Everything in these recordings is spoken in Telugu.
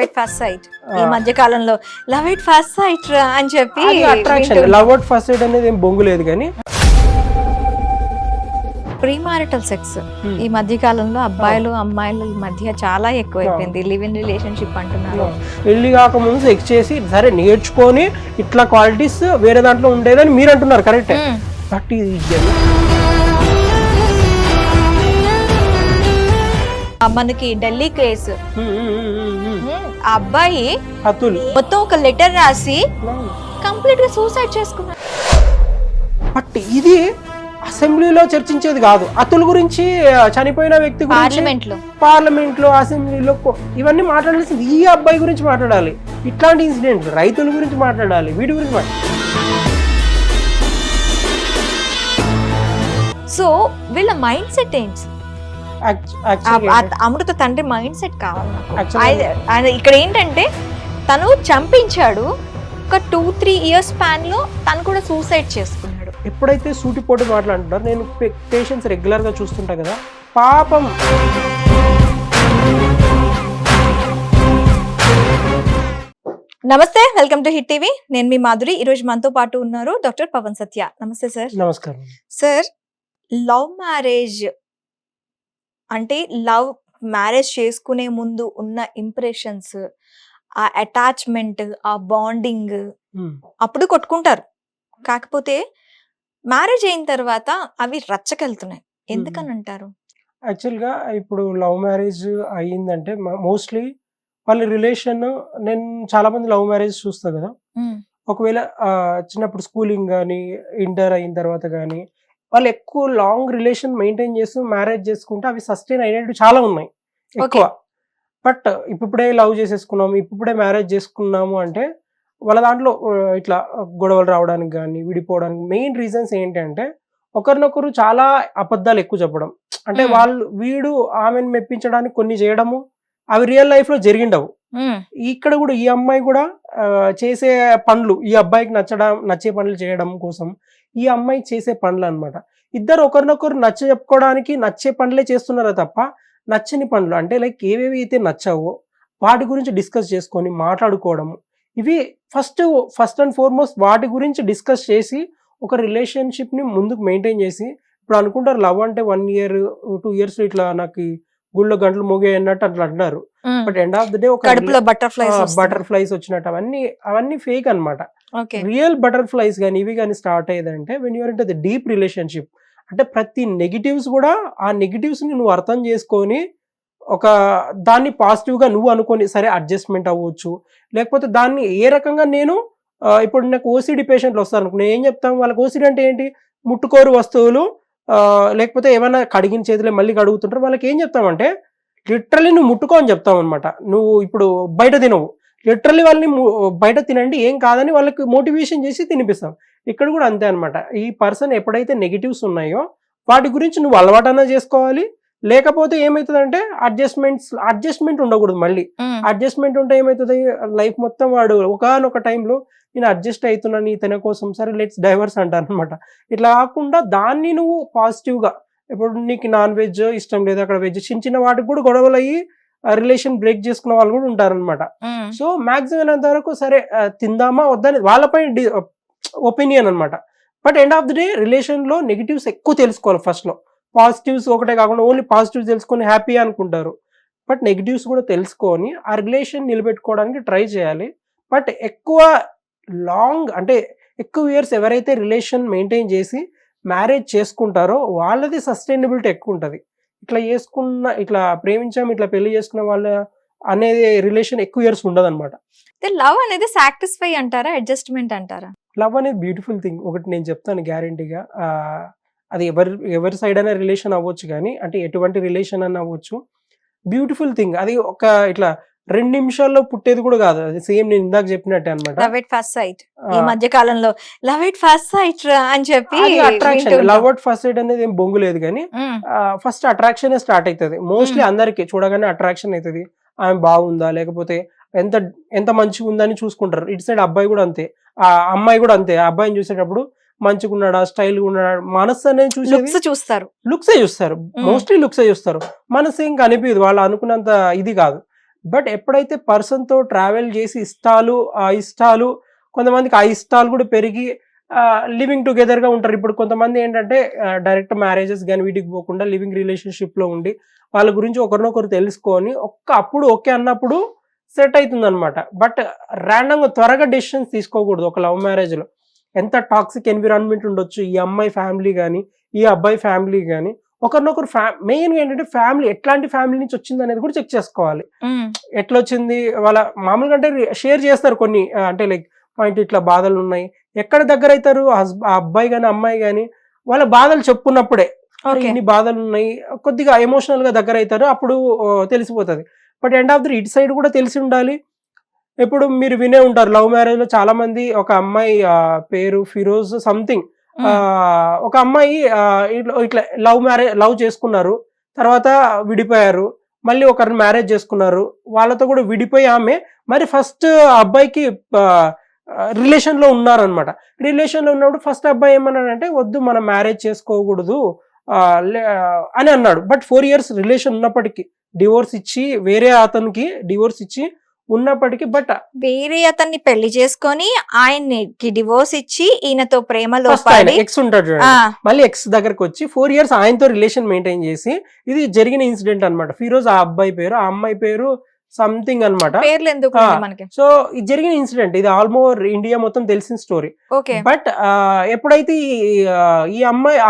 ఎట్ ఫస్ట్ సైట్ ఈ మధ్య కాలంలో లవ్ ఎట్ ఫస్ట్ సైట్ అని చెప్పి attraction love at first sight అనేది ఏం బొంగు లేదు కానీ ప్రీ మ్యారిటల్ సెక్స్ ఈ మధ్య కాలంలో అబ్బాయిలు అమ్మాయిల మధ్య చాలా ఎక్కువైపోయింది. లివ్ ఇన్ రిలేషన్షిప్ అంటున్నారు. పెళ్లి కాకముందు సెక్స్ చేసి సరే నేర్చుకొని ఇట్లా క్వాలిటీస్ వేరే దాంట్లో ఉండేదని మీరు అంటున్నారు, కరెక్టే. బట్ ఇది మనకి ఢిల్లీ కేసు, ఆ అబ్బాయి అతుల్ మొత్తం ఒక లెటర్ రాసి కంప్లీట్ గా సూసైడ్ చేసుకున్నాడు. బట్ ఇది అసెంబ్లీలో చర్చించేది కాదు. అతుల్ గురించి, చనిపోయిన వ్యక్తి గురించి పార్లమెంట్ లో అసెంబ్లీలో ఇవన్నీ మాట్లాడాల్సింది ఈ అబ్బాయి గురించి మాట్లాడాలి. ఇట్లాంటి ఇన్సిడెంట్ రైతుల గురించి మాట్లాడాలి, వీటి గురించి సో వీళ్ళ మైండ్ సెట్ ఏంటి? అమృత తండ్రి మైండ్ సెట్ కావాలి. ఇక్కడ ఏంటంటే తను చంపించాడు, ఒక 2-3 ఇయర్స్ స్పాన్ లో తను కూడా సూసైడ్ చేసుకున్నాడు. ఎప్పుడైతే సూటిపోటు మాట్లాడుతున్నారు, నేను పేషెంట్స్ రెగ్యులర్ గా చూస్తుంటా కదా, పాపం నమస్తే, వెల్కమ్ టు హిట్ టీవీ. నేను మీ మాధురి. ఈ రోజు మనతో పాటు ఉన్నారు డాక్టర్ పవన్ సత్య. నమస్తే సార్. నమస్కారం సార్. లవ్ మ్యారేజ్ అంటే లవ్ మ్యారేజ్ చేసుకునే ముందు ఉన్న ఇంప్రెషన్స్, ఆ అటాచ్మెంట్, ఆ బాండింగ్ అప్పుడు కొట్టుకుంటారు. కాకపోతే మ్యారేజ్ అయిన తర్వాత అవి రచ్చకెళ్తున్నాయి. ఎందుకని అంటారు? యాక్చువల్గా ఇప్పుడు లవ్ మ్యారేజ్ అయ్యిందంటే మోస్ట్లీ వాళ్ళ రిలేషన్, నేను చాలా మంది లవ్ మ్యారేజ్ చూస్తా కదా, ఒకవేళ చిన్నప్పుడు స్కూలింగ్ కానీ ఇంటర్ అయిన తర్వాత కానీ వాళ్ళు ఎక్కువ లాంగ్ రిలేషన్ మెయింటైన్ చేస్తూ మ్యారేజ్ చేసుకుంటే అవి సస్టైన్ అయినట్టు చాలా ఉన్నాయి ఎక్కువ. బట్ ఇప్పుడే లవ్ చేసేసుకున్నాము, ఇప్పుడే మ్యారేజ్ చేసుకున్నాము అంటే వాళ్ళ దాంట్లో ఇట్లా గొడవలు రావడానికి కానీ విడిపోవడానికి మెయిన్ రీజన్స్ ఏంటంటే ఒకరినొకరు చాలా అబద్ధాలు ఎక్కువ చెప్పడం. అంటే వీడు ఆమెను మెప్పించడానికి కొన్ని చేయడము, అవి రియల్ లైఫ్ లో జరిగిండవు. ఇక్కడ కూడా ఈ అమ్మాయి కూడా చేసే పనులు, ఈ అబ్బాయికి నచ్చే పనులు చేయడం కోసం ఈ అమ్మాయి చేసే పనులు అనమాట. ఇద్దరు ఒకరినొకరు చెప్పుకోవడానికి నచ్చే పనులే చేస్తున్నారా తప్ప నచ్చని పనులు అంటే లైక్ ఏవేవి అయితే నచ్చావో వాటి గురించి డిస్కస్ చేసుకొని మాట్లాడుకోవడము, ఇవి ఫస్ట్ అండ్ ఫార్మోస్ట్ వాటి గురించి డిస్కస్ చేసి ఒక రిలేషన్షిప్ ని ముందుకు మెయింటైన్ చేసి. ఇప్పుడు అనుకుంటారు లవ్ అంటే 1 year 2 years ఇట్లా నాకు గుళ్ళో గంటలు మోగాయి అన్నట్టు అట్లా అంటున్నారు. But end of the day ఒక బటర్ఫ్లైస్ వచ్చినట్టు అవన్నీ ఫేక్ అనమాట. రియల్ బటర్ఫ్లైస్ కానీ ఇవి కానీ స్టార్ట్ అయ్యేదంటే when you're into the deep relationship. అంటే ప్రతి నెగిటివ్స్ కూడా ఆ నెగిటివ్స్ ని నువ్వు అర్థం చేసుకొని ఒక దాన్ని పాజిటివ్ గా నువ్వు అనుకొని సరే అడ్జస్ట్మెంట్ అవ్వచ్చు. లేకపోతే దాన్ని ఏ రకంగా నేను ఇప్పుడు నాకు ఓసిడి పేషెంట్లు వస్తారు అనుకో, నేను ఏం చెప్తాను వాళ్ళకి, ఓసిడి అంటే ఏంటి, ముట్టుకోరు వస్తువులు, లేకపోతే ఏమైనా కడిగిన చేతులే మళ్ళీ కడుగుతుంటారు. వాళ్ళకి ఏం చెప్తామంటే లిటరల్లీ నువ్వు ముట్టుకో అని చెప్తాం అనమాట. నువ్వు ఇప్పుడు బయట తినవు, లిటరల్లీ వాళ్ళని బయట తినండి ఏం కాదని వాళ్ళకి మోటివేషన్ చేసి తినిపిస్తాం. ఇక్కడ కూడా అంతే అనమాట. ఈ పర్సన్ ఎప్పుడైతే నెగిటివ్స్ ఉన్నాయో వాటి గురించి నువ్వు అలవాటన్నా చేసుకోవాలి. లేకపోతే ఏమవుతుందంటే అడ్జస్ట్మెంట్ ఉండకూడదు. మళ్ళీ అడ్జస్ట్మెంట్ ఉంటే ఏమవుతుంది, లైఫ్ మొత్తం వాడు ఒకనొక టైంలో నేను అడ్జస్ట్ అవుతున్నాను ఇతని కోసం, సరే లెట్స్ డైవర్స్ అంటారు అనమాట. ఇట్లా కాకుండా దాన్ని నువ్వు పాజిటివ్ గా, ఇప్పుడు నీకు నాన్ వెజ్ ఇష్టం లేదు, అక్కడ వెజ్, చిన్న వాటికి కూడా గొడవలు అయ్యి రిలేషన్ బ్రేక్ చేసుకున్న వాళ్ళు కూడా ఉంటారనమాట. సో మాక్సిమం అంత వరకు సరే తిందామా వద్దని వాళ్ళపై ఒపీనియన్ అనమాట. But end of the day relation లో నెగిటివ్స్ ఎక్కువ తెలుసుకోవాలి ఫస్ట్ లో. పాజిటివ్స్ ఒకటే కాకుండా ఓన్లీ పాజిటివ్స్ తెలుసుకొని హ్యాపీ అనుకుంటారు. బట్ నెగిటివ్స్ కూడా తెలుసుకొని ఆ రిలేషన్ నిలబెట్టుకోవడానికి ట్రై చేయాలి. బట్ ఎక్కువ లాంగ్ అంటే ఎక్కువ ఇయర్స్ ఎవరైతే రిలేషన్ మెయింటైన్ చేసి మ్యారేజ్ చేసుకుంటారో వాళ్ళది సస్టైనబిలిటీ ఎక్కువ ఉంటుంది. ఇట్లా ప్రేమించాం ఇట్లా పెళ్లి చేసుకున్న వాళ్ళ అనేది రిలేషన్ ఎక్కువ ఇయర్స్ ఉండదు అనమాట. లవ్ అనేది సాటిస్ఫై అంటారా, అడ్జస్ట్మెంట్ అంటారా? లవ్ అనేది బ్యూటిఫుల్ థింగ్. ఒకటి నేను చెప్తాను గ్యారంటీగా, అది ఎవరి సైడ్ అయినా రిలేషన్ అవ్వచ్చు, కానీ అంటే ఎటువంటి రిలేషన్ అన్న అవ్వచ్చు, బ్యూటిఫుల్ థింగ్. అది ఒక ఇట్లా 2 నిమిషాల్లో పుట్టేది కూడా కాదు. అది సేమ్ నేను ఇందాక చెప్పినట్టే అనమాట. లవ్ ఎట్ ఫస్ట్ సైట్ ఈ మధ్య కాలంలో లవ్ ఎట్ ఫస్ట్ సైట్ అని చెప్పి attraction, love at first sight అనేది ఏం బొంగు లేదు కానీ ఫస్ట్ అట్రాక్షన్ స్టార్ట్ అవుతుంది. మోస్ట్లీ అందరికి చూడగానే అట్రాక్షన్ అవుతుంది. ఆమె బాగుందా, లేకపోతే ఎంత మంచిగా ఉందని చూసుకుంటారు. ఇటు సైడ్ అబ్బాయి కూడా అంతే, ఆ అమ్మాయి కూడా అంతే. ఆ అబ్బాయిని చూసేటప్పుడు మంచిగా ఉన్నాడా, స్టైల్ గా ఉన్నాడా, మనసు అనేది చూస్తారు. లుక్సే చూస్తారు, మోస్ట్లీ లుక్సే చూస్తారు. మనసు ఏం కనిపించదు, వాళ్ళు అనుకున్నంత ఇది కాదు. బట్ ఎప్పుడైతే పర్సన్తో ట్రావెల్ చేసి ఇష్టాలు కొంతమందికి ఆ ఇష్టాలు కూడా పెరిగి లివింగ్ టుగెదర్గా ఉంటారు. ఇప్పుడు కొంతమంది ఏంటంటే డైరెక్ట్ మ్యారేజెస్ కానీ వీటికి పోకుండా లివింగ్ రిలేషన్షిప్లో ఉండి వాళ్ళ గురించి ఒకరినొకరు తెలుసుకొని అప్పుడు ఓకే అన్నప్పుడు సెట్ అవుతుంది అనమాట. బట్ ర్యాండమ్గా త్వరగా డెసిషన్స్ తీసుకోకూడదు ఒక లవ్ మ్యారేజ్లో. ఎంత టాక్సిక్ ఎన్విరాన్మెంట్ ఉండొచ్చు, ఈ అమ్మాయి ఫ్యామిలీ కానీ ఈ అబ్బాయి ఫ్యామిలీ కానీ ఒకరినొకరు మెయిన్గా ఏంటంటే ఫ్యామిలీ ఎట్లాంటి ఫ్యామిలీ నుంచి వచ్చింది అనేది కూడా చెక్ చేసుకోవాలి. ఎట్లా వచ్చింది వాళ్ళ మామూలుగా అంటే షేర్ చేస్తారు కొన్ని అంటే లైక్ పాయింట్ ఇట్లా బాధలు ఉన్నాయి, ఎక్కడ దగ్గర అవుతారు ఆ అబ్బాయి కానీ అమ్మాయి కానీ వాళ్ళ బాధలు చెప్పుకున్నప్పుడే ఇన్ని బాధలు ఉన్నాయి కొద్దిగా ఎమోషనల్ గా దగ్గర అవుతారు, అప్పుడు తెలిసిపోతుంది. But end of the it side కూడా తెలిసి ఉండాలి. ఇప్పుడు మీరు వినే ఉంటారు లవ్ మ్యారేజ్ లో చాలా మంది, ఒక అమ్మాయి పేరు ఫిరోజ్ సంథింగ్, ఒక అమ్మాయి ఇట్లా లవ్ చేసుకున్నారు, తర్వాత విడిపోయారు, మళ్ళీ ఒకరిని మ్యారేజ్ చేసుకున్నారు, వాళ్ళతో కూడా విడిపోయి ఆమె మరి ఫస్ట్ అబ్బాయికి రిలేషన్ లో ఉన్నారనమాట. రిలేషన్ లో ఉన్నప్పుడు ఫస్ట్ అబ్బాయి ఏమన్నాడంటే వద్దు మనం మ్యారేజ్ చేసుకోకూడదు అని అన్నాడు. బట్ 4 years రిలేషన్ ఉన్నప్పటికీ డివోర్స్ ఇచ్చి వేరే అతనికి డివోర్స్ ఇచ్చి ఉన్నప్పటికీ బట్ వేరే అతన్ని పెళ్లి చేసుకొని ఆయనకి డివోర్స్ ఇచ్చి ఈయనతో ప్రేమలో ఎక్స్ ఉంటాడు చూడండి, మళ్ళీ ఎక్స్ దగ్గరకు వచ్చి 4 years ఆయనతో రిలేషన్ మెయింటైన్ చేసి, ఇది జరిగిన ఇన్సిడెంట్ అనమాట. ఫిరోజ్ ఆ అబ్బాయి పేరు, ఆ అమ్మాయి పేరు సంథింగ్ అనమాట. సో ఇది జరిగిన ఇన్సిడెంట్, ఇది ఆల్మోస్ట్ ఇండియా మొత్తం తెలిసిన స్టోరీ. బట్ ఎప్పుడైతే ఈ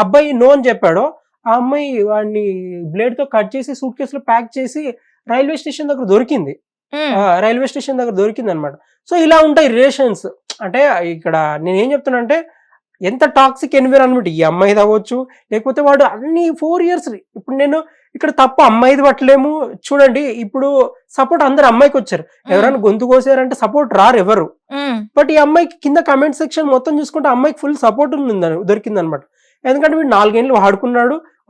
అబ్బాయి నో అని చెప్పాడో, ఆ అమ్మాయి వాడిని బ్లేడ్ తో కట్ చేసి సూట్ కేసులో ప్యాక్ చేసి రైల్వే స్టేషన్ దగ్గర దొరికింది. అనమాట. సో ఇలా ఉంటాయి రిలేషన్స్. అంటే ఇక్కడ నేనేం చెప్తున్నా అంటే ఎంత టాక్సిక్ ఎన్విరాన్మెంట్, ఈ అమ్మాయిది అవ్వచ్చు, లేకపోతే వాడు అన్ని 4 years. ఇప్పుడు నేను ఇక్కడ తప్ప అమ్మాయిది పట్టలేము చూడండి. ఇప్పుడు సపోర్ట్ అందరు అమ్మాయికి వచ్చారు, ఎవరైనా గొంతు కోసారంటే సపోర్ట్ రారు ఎవరు. బట్ ఈ అమ్మాయికి కింద కమెంట్ సెక్షన్ మొత్తం చూసుకుంటే అమ్మాయికి ఫుల్ సపోర్ట్ దొరికింది అనమాట. ఎందుకంటే వీడు 4 ఏళ్ళు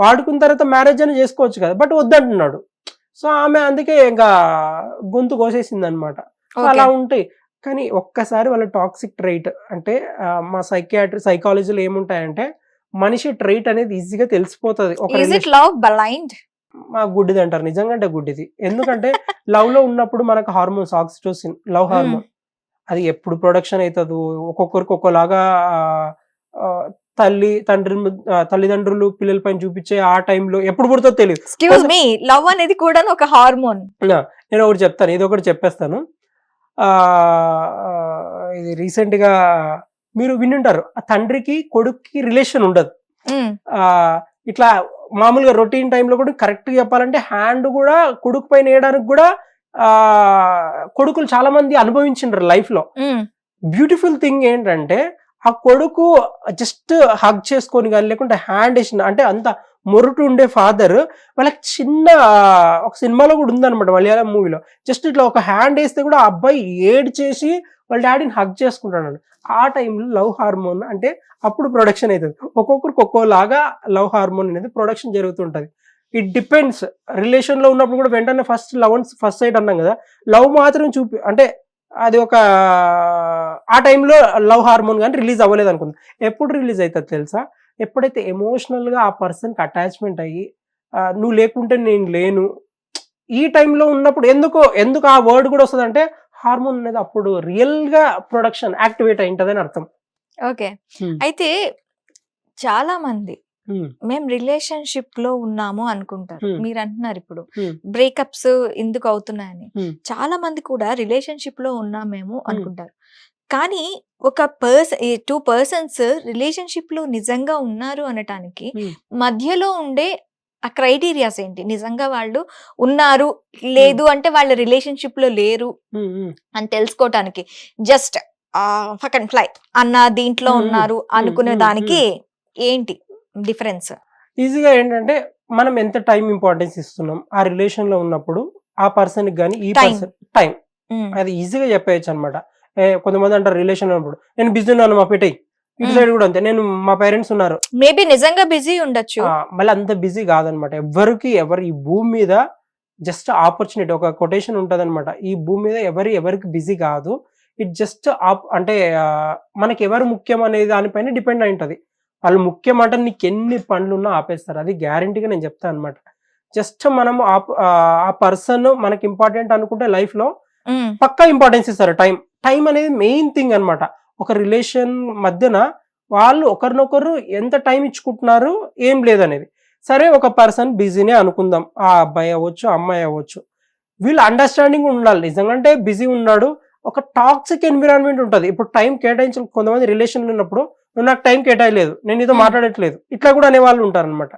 వాడుకున్న తర్వాత మ్యారేజ్ అని చేసుకోవచ్చు కదా, బట్ వద్దంటున్నాడు. సో ఆమె అందుకే ఇంకా గొంతు కోసేసింది అనమాట. అలా ఉంటాయి. కానీ ఒక్కసారి వాళ్ళ టాక్సిక్ ట్రైట్ అంటే మా సైకాలజీలో ఏముంటాయంటే మనిషి ట్రైట్ అనేది ఈజీగా తెలిసిపోతుంది. గుడ్డిది అంటారు, నిజంగా అంటే గుడ్డిది. ఎందుకంటే లవ్ లో ఉన్నప్పుడు మనకు హార్మోన్స్, ఆక్సిటోసిన్ లవ్ హార్మోన్, అది ఎప్పుడు ప్రొడక్షన్ అవుతుందో ఒక్కొక్కరికి ఒక్కోలాగా తల్లిదండ్రులు పిల్లల పైన చూపించే ఆ టైంలో ఎప్పుడు పుడుతుందో తెలియదు. లవ్ అనేది కూడా ఒక హార్మోన్. నేను ఒకటి చెప్తాను, ఇది ఒకటి చెప్పేస్తాను. ఇది రీసెంట్ గా మీరు వినుంటారు, ఆ తండ్రికి కొడుక్కి రిలేషన్ ఉండదు. ఇట్లా మామూలుగా రొటీన్ టైంలో కూడా కరెక్ట్ గా చెప్పాలంటే హ్యాండ్ కూడా కొడుకు పైన వేయడానికి కూడా కొడుకులు చాలా మంది అనుభవించిండ్రు లైఫ్ లో. బ్యూటిఫుల్ థింగ్ ఏంటంటే ఆ కొడుకు జస్ట్ హగ్ చేసుకొని కానీ లేకుంటే హ్యాండ్ వేసిన అంటే అంత మొరుటు ఉండే ఫాదర్ వాళ్ళకి చిన్న ఒక సినిమాలో కూడా ఉందన్నమాట, మలయాళం మూవీలో. జస్ట్ ఇట్లా ఒక హ్యాండ్ వేస్తే కూడా ఆ అబ్బాయి ఏడ్ చేసి వాళ్ళ డాడీని హగ్ చేసుకుంటాడు. ఆ టైంలో లవ్ హార్మోన్ అంటే అప్పుడు ప్రొడక్షన్ అవుతుంది. ఒక్కొక్కరికి ఒక్కోలాగా లవ్ హార్మోన్ అనేది ప్రొడక్షన్ జరుగుతుంటది. It depends. రిలేషన్ లో ఉన్నప్పుడు కూడా వెంటనే ఫస్ట్ సైట్ అన్నాం కదా, లవ్ మాత్రం అంటే అది ఒక ఆ టైంలో లవ్ హార్మోన్ కానీ రిలీజ్ అవ్వలేదు అనుకుందాం. ఎప్పుడు రిలీజ్ అవుతుంది తెలుసా? ఎప్పుడైతే ఎమోషనల్ గా ఆ పర్సన్కి అటాచ్మెంట్ అయ్యి నువ్వు లేకుంటే నేను లేను ఈ టైంలో ఉన్నప్పుడు ఎందుకు ఆ వర్డ్ కూడా వస్తుంది అంటే హార్మోన్ అనేది అప్పుడు రియల్ గా ప్రొడక్షన్ యాక్టివేట్ అయి ఉంటదని అర్థం. ఓకే, అయితే చాలా మంది మేము రిలేషన్షిప్ లో ఉన్నాము అనుకుంటారు. మీరు అంటున్నారు ఇప్పుడు బ్రేకప్స్ ఎందుకు అవుతున్నాయని. చాలా మంది కూడా రిలేషన్షిప్ లో ఉన్నామేమో అనుకుంటారు. కానీ ఒక టూ పర్సన్స్ రిలేషన్షిప్ లో నిజంగా ఉన్నారు అనటానికి మధ్యలో ఉండే ఆ క్రైటీరియాస్ ఏంటి? నిజంగా వాళ్ళు ఉన్నారు లేదు అంటే వాళ్ళ రిలేషన్షిప్ లో లేరు అని తెలుసుకోవటానికి జస్ట్ ఫక్ అండ్ ఫ్లై అన్న దీంట్లో ఉన్నారు అనుకునే దానికి ఏంటి డిఫరెన్స్? ఈజీగా ఏంటంటే మనం ఎంత టైం ఇంపార్టెన్స్ ఇస్తున్నాం ఆ రిలేషన్ లో ఉన్నప్పుడు ఆ పర్సన్ కి కానీ ఈ పర్సన్ టైం అది ఈజీగా చెప్పేయచ్చు అనమాట. కొంతమంది అంటారు రిలేషన్ లో ఉన్నప్పుడు నేను బిజీ ఉన్నాను మా పెట్టేయి, ఇటు సైడ్ కూడా అంతే, నేను మా పేరెంట్స్ ఉన్నారు, మేబీ నిజంగా బిజీ ఉండొచ్చు. మళ్ళీ అంత బిజీ కాదనమాట. ఎవరు ఈ భూమి మీద జస్ట్ ఆపర్చునిటీ, ఒక కొటేషన్ ఉంటది అనమాట, ఈ భూమి మీద ఎవరికి బిజీ కాదు, ఇట్ జస్ట్ అంటే మనకి ఎవరు ముఖ్యం అనే దానిపైన డిపెండ్ అయి ఉంటది. వాళ్ళు ముఖ్యం అంటే నీకు ఎన్ని పనులు ఉన్నా ఆపేస్తారు, అది గ్యారంటీగా నేను చెప్తాను అనమాట. జస్ట్ మనం ఆ పర్సన్ మనకి ఇంపార్టెంట్ అనుకుంటే లైఫ్ లో పక్కా ఇంపార్టెన్స్ ఇస్తారు. టైం అనేది మెయిన్ థింగ్ అన్నమాట. ఒక రిలేషన్ మధ్యన వాళ్ళు ఒకరినొకరు ఎంత టైం ఇచ్చుకుంటున్నారు ఏం లేదనేది. సరే ఒక పర్సన్ బిజీనే అనుకుందాం, ఆ అబ్బాయి అవ్వచ్చు అమ్మాయి అవ్వచ్చు, వీళ్ళు అండర్స్టాండింగ్ ఉండాలి. నిజంగా అంటే బిజీ ఉన్నాడు, ఒక టాక్సిక్ ఎన్విరాన్మెంట్ ఉంటుంది. ఇప్పుడు టైం కేటాయించ కొంతమంది రిలేషన్ ఉన్నప్పుడు నువ్వు నాకు టైం కేటాయలేదు, నేను నీతో మాట్లాడట్లేదు, ఇట్లా కూడా అనే వాళ్ళు ఉంటారనమాట.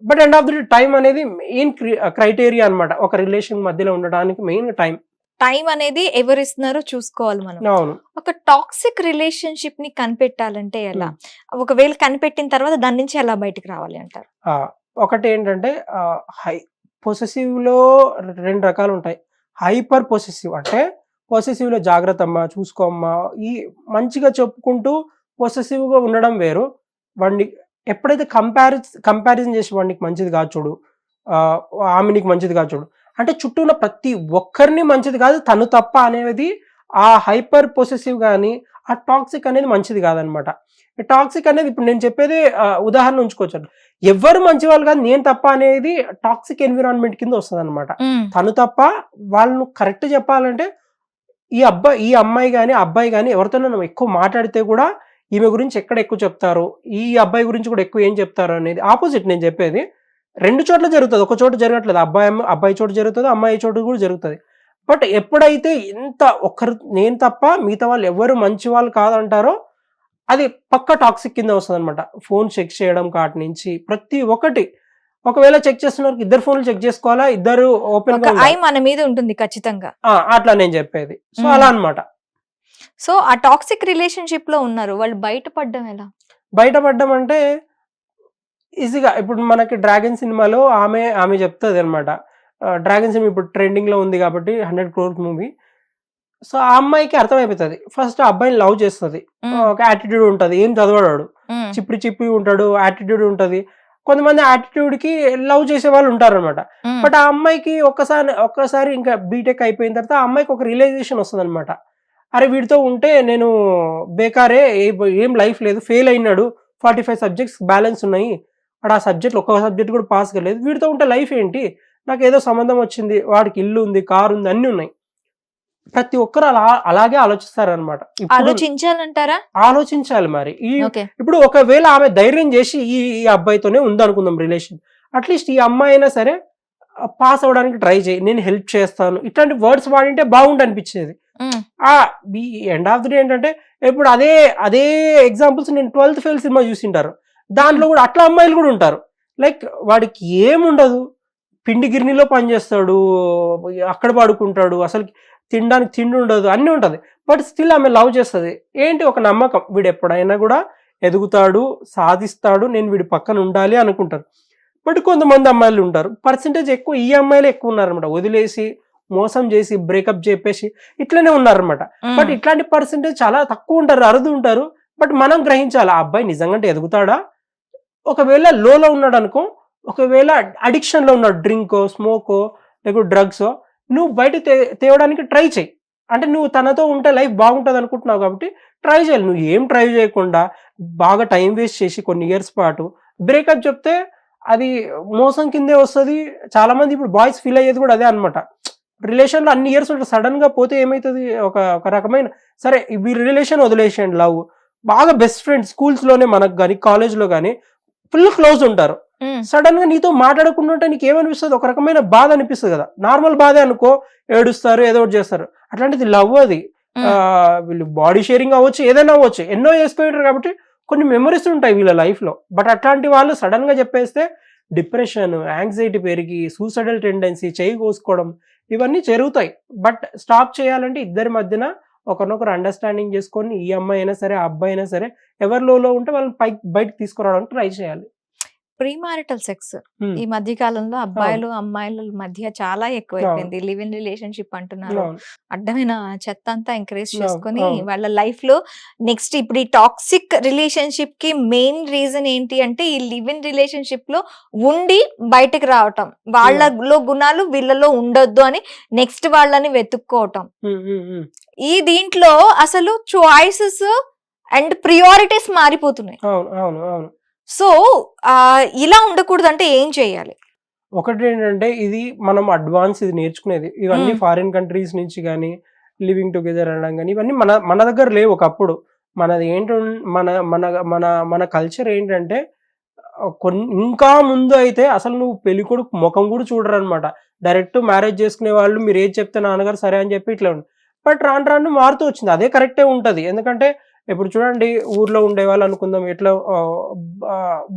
But end of the time అనేది మెయిన్ క్రైటీరియా అనమాట. ఒక రిలేషన్ మధ్యలో ఉండడానికి మెయిన్ టైం అనేది ఎవరిస్తున్నారో చూసుకోవాలి మనం. అవును. ఒక టాక్సిక్ రిలేషన్షిప్ ని కనిపెట్టాలంటే ఎలా, ఒకవేళ కనిపెట్టిన తర్వాత దాని నుంచి ఎలా బయటకు రావాలి అంటారు? ఒకటి ఏంటంటే హై పొసెసివ్ లో 2 రకాలు ఉంటాయి. హైపర్ పొసెసివ్ అంటే పొసెసివ్ లో జాగ్రత్త అమ్మా, చూసుకోమ్మా, ఈ మంచిగా చెప్పుకుంటూ పొసెసివ్ గా ఉండడం వేరు. వాడిని ఎప్పుడైతే కంపారిజన్ చేసి వాడికి మంచిది కాదు చూడు, ఆమె నీకు మంచిది కాదు చూడు అంటే చుట్టూ ఉన్న ప్రతి ఒక్కరిని మంచిది కాదు తను తప్ప అనేది ఆ హైపర్ పొసెసివ్ కానీ ఆ టాక్సిక్ అనేది మంచిది కాదనమాట. టాక్సిక్ అనేది ఇప్పుడు నేను చెప్పేది ఉదాహరణ ఉంచుకోవచ్చు. ఎవరు మంచి వాళ్ళు కాదు నేను తప్ప అనేది టాక్సిక్ ఎన్విరాన్మెంట్ కింద వస్తుంది అనమాట. తను తప్ప వాళ్ళను కరెక్ట్ చెప్పాలంటే ఈ అమ్మాయి కానీ అబ్బాయి కానీ ఎవరితో మనం ఎక్కువ మాట్లాడితే కూడా ఈమె గురించి ఎక్కడ ఎక్కువ చెప్తారు, ఈ అబ్బాయి గురించి కూడా ఎక్కువ ఏం చెప్తారు అనేది ఆపోజిట్ నేను చెప్పేది. 2 చోట్ల జరుగుతుంది, ఒక చోట జరగట్లేదు. అబ్బాయి చోటు జరుగుతుంది, అమ్మాయి చోటు కూడా జరుగుతుంది. బట్ ఎప్పుడైతే నేను తప్ప మిగతా వాళ్ళు ఎవరు మంచి వాళ్ళు కాదంటారో అది పక్క టాక్సిక్ కింద వస్తుంది అనమాట. ఫోన్ చెక్ చేయడం కాటి నుంచి ప్రతి ఒక్కటి. ఒకవేళ చెక్ చేస్తున్న 2 ఫోన్లు చెక్ చేసుకోవాలా, 2 ఓపెన్ మన మీద ఉంటుంది ఖచ్చితంగా. అట్లా నేను చెప్పేది. సో అలా అనమాట. సో ఆ టాక్సిక్ రిలేషన్షిప్ లో ఉన్నారు, వాళ్ళు బయటపడడం ఎలా? బయటపడడం అంటే ఈజీగా ఇప్పుడు మనకి డ్రాగన్ సినిమాలో ఆమె చెప్తుంది అనమాట. డ్రాగన్ సినిమా ఇప్పుడు ట్రెండింగ్ లో ఉంది కాబట్టి 100 crore మూవీ. సో ఆ అమ్మాయికి అర్థమైపోతుంది. ఫస్ట్ అబ్బాయిని లవ్ చేస్తుంది, ఒక యాటిట్యూడ్ ఉంటుంది, ఏం చదవడాడు, చిప్పి ఉంటాడు, యాటిట్యూడ్ ఉంటుంది. కొంతమంది యాటిట్యూడ్ కి లవ్ చేసే వాళ్ళు ఉంటారు అనమాట. బట్ ఆ అమ్మాయికి ఒక్కసారి ఇంకా బీటెక్ అయిపోయిన తర్వాత ఆ అమ్మాయికి ఒక రియలైజేషన్ వస్తుంది అనమాట. అరే వీడితో ఉంటే నేను బేకారే, ఏం లైఫ్ లేదు, ఫెయిల్ అయినాడు, 45 subjects బ్యాలెన్స్ ఉన్నాయి, ఆ సబ్జెక్ట్ ఒక్క సబ్జెక్ట్ కూడా పాస్ కాలేదు, వీడితో ఉంటే లైఫ్ ఏంటి, నాకు ఏదో సంబంధం వచ్చింది, వాడికి ఇల్లు ఉంది, కారు ఉంది, అన్ని ఉన్నాయి. ప్రతి ఒక్కరు అలాగే ఆలోచిస్తారు అనమాట. ఆలోచించాలంటారా? ఆలోచించాలి మరి. ఇప్పుడు ఒకవేళ ఆమె ధైర్యం చేసి ఈ అబ్బాయితోనే ఉందనుకుందాం రిలేషన్, అట్లీస్ట్ ఈ అమ్మాయి అయినా సరే పాస్ అవడానికి ట్రై చేయి, నేను హెల్ప్ చేస్తాను, ఇట్లాంటి వర్డ్స్ వాడింటే బాగుండు అనిపించేది. ఎండ్ ఆఫ్ ది డే ఏంటంటే ఇప్పుడు అదే ఎగ్జాంపుల్స్ నేను 12th ఫెయిల్ సినిమా చూసింటారు, దాంట్లో కూడా అట్లా అమ్మాయిలు కూడా ఉంటారు. లైక్ వాడికి ఏముండదు, పిండి గిర్నీలో పనిచేస్తాడు, అక్కడ పడుకుంటాడు, అసలు తినడానికి తిండి ఉండదు, అన్నీ ఉంటుంది. బట్ స్టిల్ ఆమె లవ్ చేస్తుంది. ఏంటి, ఒక నమ్మకం, వీడు ఎప్పుడైనా కూడా ఎదుగుతాడు, సాధిస్తాడు, నేను వీడి పక్కన ఉండాలి అనుకుంటారు. బట్ కొంతమంది అమ్మాయిలు ఉంటారు, పర్సెంటేజ్ ఎక్కువ ఈ అమ్మాయిలే ఎక్కువ ఉన్నారనమాట, వదిలేసి మోసం చేసి బ్రేకప్ చెప్పేసి ఇట్లనే ఉన్నారనమాట. బట్ ఇట్లాంటి పర్సెంటేజ్ చాలా తక్కువ ఉంటారు, అరుదు ఉంటారు. బట్ మనం గ్రహించాలి, ఆ అబ్బాయి నిజంగా ఎదుగుతాడా, ఒకవేళ లోలో ఉన్నాడు అనుకో, ఒకవేళ అడిక్షన్ లో ఉన్నాడు, డ్రింకో స్మోకో లేకపోతే డ్రగ్స్, నువ్వు బయట తేవడానికి ట్రై చేయి. అంటే నువ్వు తనతో ఉంటే లైఫ్ బాగుంటుంది అనుకుంటున్నావు కాబట్టి ట్రై చేయాలి. నువ్వు ఏం ట్రై చేయకుండా బాగా టైం వేస్ట్ చేసి కొన్ని ఇయర్స్ పాటు బ్రేకప్ చెప్తే అది మోసం కిందే వస్తుంది. చాలా మంది ఇప్పుడు బాయ్స్ ఫీల్ అయ్యేది కూడా అదే అనమాట. రిలేషన్ లో అన్ని ఇయర్స్ ఉంటుంది, సడన్ గా పోతే ఏమవుతుంది, ఒక రకమైన సరే ఈ రిలేషన్ వదిలేసేయండి, లవ్ బాగా బెస్ట్ ఫ్రెండ్స్ స్కూల్స్ లోనే మనకు కానీ కాలేజ్ లో కానీ ఫుల్ క్లోజ్ ఉంటారు. సడన్ గా నీతో మాట్లాడకుండా ఉంటే నీకు ఏమనిపిస్తుంది, ఒక రకమైన బాధ అనిపిస్తుంది కదా. నార్మల్ బాధే అనుకో, ఏడుస్తారు, ఏదో ఒకటి చేస్తారు. అట్లాంటిది లవ్, అది వీళ్ళు బాడీ షేరింగ్ అవ్వచ్చు, ఏదైనా అవ్వచ్చు, ఎన్నో చేసిపోయారు కాబట్టి కొన్ని మెమరీస్ ఉంటాయి వీళ్ళ లైఫ్ లో. బట్ అట్లాంటి వాళ్ళు సడన్ గా చెప్పేస్తే డిప్రెషన్, యాంగ్జైటీ పెరిగి సూసైడల్ టెండెన్సీ, చేయి కోసుకోవడం, ఇవన్నీ జరుగుతాయి. బట్ స్టాప్ చేయాలంటే ఇద్దరి మధ్యన ఒకరినొకరు అండర్స్టాండింగ్ చేసుకొని, ఈ అమ్మాయి అయినా సరే ఆ అబ్బాయి అయినా సరే ఎవరి లోలో ఉంటే వాళ్ళని బయటకు తీసుకురావడానికి ట్రై చేయాలి. ప్రీ మ్యారిటల్ సెక్స్ ఈ మధ్య కాలంలో అబ్బాయిలు అమ్మాయిల మధ్య చాలా ఎక్కువైపోయింది. లివ్ ఇన్ రిలేషన్షిప్ అంటున్నారు, అడ్డమైన చెత్త అంతా ఎంకరేజ్ చేసుకుని వాళ్ళ లైఫ్ లో నెక్స్ట్ ఇప్పుడు ఈ టాక్సిక్ రిలేషన్షిప్ కి మెయిన్ రీజన్ ఏంటి అంటే ఈ లివ్ ఇన్ రిలేషన్షిప్ లో ఉండి బయటకు రావటం, వాళ్ళలో గుణాలు వీళ్ళలో ఉండొద్దు అని నెక్స్ట్ వాళ్ళని వెతుక్కోవటం. ఈ దీంట్లో అసలు చాయిసెస్ అండ్ ప్రియారిటీస్ మారిపోతున్నాయి. సో ఇలా ఉండకూడదు అంటే ఏం చేయాలి? ఒకటి ఏంటంటే ఇది మనం అడ్వాన్స్ ఇది నేర్చుకునేది ఇవన్నీ ఫారిన్ కంట్రీస్ నుంచి కానీ లివింగ్ టుగెదర్ అనడం కానీ ఇవన్నీ మన దగ్గర లేవు ఒకప్పుడు. మనది ఏంటో మన మన మన మన కల్చర్ ఏంటంటే ఇంకా ముందు అయితే అసలు నువ్వు పెళ్లి కొడుకు ముఖం కూడా చూడరు అనమాట. డైరెక్ట్ మ్యారేజ్ చేసుకునే వాళ్ళు మీరు ఏది చెప్తే నాన్నగారు సరే అని చెప్పి ఇట్లా ఉంది. బట్ రాను రాను మారుతూ వచ్చింది. అదే కరెక్టే ఉంటుంది. ఎందుకంటే ఇప్పుడు చూడండి ఊర్లో ఉండే వాళ్ళు అనుకుందాం, ఎట్లా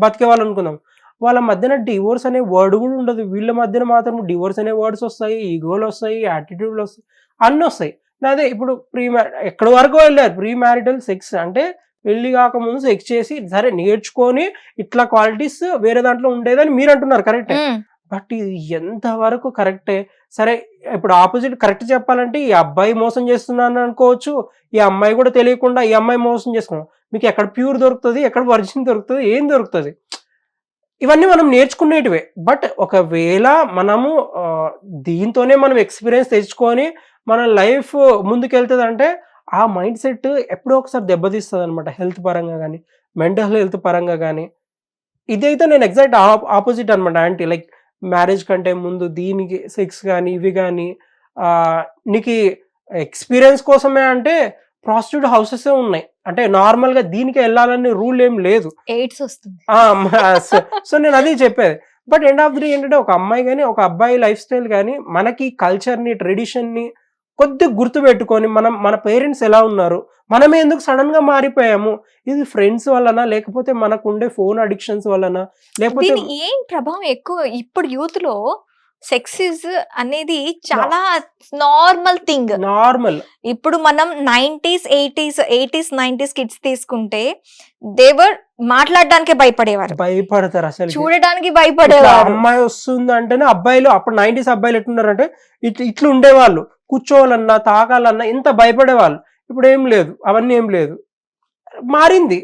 బతికే వాళ్ళు అనుకుందాం, వాళ్ళ మధ్యన డివోర్స్ అనే వర్డ్ కూడా ఉండదు. వీళ్ళ మధ్యన మాత్రం డివోర్స్ అనే వర్డ్స్ వస్తాయి, ఈగోలు వస్తాయి, యాటిట్యూడ్లు వస్తాయి, అన్నీ వస్తాయి. అదే ఇప్పుడు ఎక్కడి వరకు వెళ్ళారు ప్రీ మ్యారిటల్ సెక్స్ అంటే పెళ్లి కాకముందు సెక్స్ చేసి సరే నేర్చుకొని ఇట్లా క్వాలిటీస్ వేరే దాంట్లో ఉండేదని మీరు అంటున్నారు, కరెక్టే. బట్ ఇది ఎంతవరకు కరెక్టే? సరే ఇప్పుడు ఆపోజిట్ కరెక్ట్ చెప్పాలంటే ఈ అబ్బాయి మోసం చేస్తున్నాను అనుకోవచ్చు, ఈ అమ్మాయి కూడా తెలియకుండా ఈ అమ్మాయి మోసం చేసుకున్నాం. మీకు ఎక్కడ ప్యూర్ దొరుకుతుంది, ఎక్కడ వర్జిన్ దొరుకుతుంది, ఏం దొరుకుతుంది? ఇవన్నీ మనం నేర్చుకునేటివే. బట్ ఒకవేళ మనము దీంతోనే మనం ఎక్స్పీరియన్స్ తెచ్చుకొని మన లైఫ్ ముందుకెళ్తుంది అంటే ఆ మైండ్ సెట్ ఎప్పుడో ఒకసారి దెబ్బతీస్తుంది అనమాట. హెల్త్ పరంగా కానీ మెంటల్ హెల్త్ పరంగా కానీ. ఇదైతే నేను ఎగ్జాక్ట్ ఆపోజిట్ అనమాట. యాంటీ లైక్ మ్యారేజ్ కంటే ముందు దీనికి సెక్స్ కానీ ఇవి కానీ నీకు ఎక్స్పీరియన్స్ కోసమే అంటే ప్రాస్టిట్యూట్ హౌసెస్ ఉన్నాయి. అంటే నార్మల్ గా దీనికి వెళ్ళాలని రూల్ ఏం లేదు, ఎయిడ్స్ వస్తుంది. సో నేను అదే చెప్పేది. But end of the day ఏంటంటే ఒక అమ్మాయి కానీ ఒక అబ్బాయి లైఫ్ స్టైల్ కానీ మనకి కల్చర్ని ట్రెడిషన్ని కొద్దిగా గుర్తు పెట్టుకొని మన పేరెంట్స్ ఎలా ఉన్నారు, మనమే ఎందుకు సడన్ గా మారిపోయాము, ఇది ఫ్రెండ్స్ వలన లేకపోతే మనకు ఉండే ఫోన్ అడిక్షన్స్ వలన లేకపోతే ఏం ప్రభావం ఎక్కువ ఇప్పుడు యూత్ లో సెక్సిస్ అనేది చాలా నార్మల్ థింగ్. నార్మల్ ఇప్పుడు మనం 90s 80s 90s కిడ్స్ తీసుకుంటే దేవర్ మాట్లాడడానికి భయపడతారు, అసలు చూడడానికి భయపడేవారు. అమ్మాయి వస్తుంది అంటేనే అబ్బాయిలు అప్పుడు 90s అబ్బాయిలు ఎట్లున్నారంటే ఇట్లా ఉండేవాళ్ళు, కూర్చోవాలన్నా తాగాలన్నా ఎంత భయపడేవాళ్ళు. ఇప్పుడు ఏం లేదు, అవన్నీ ఏం లేదు, మారింది,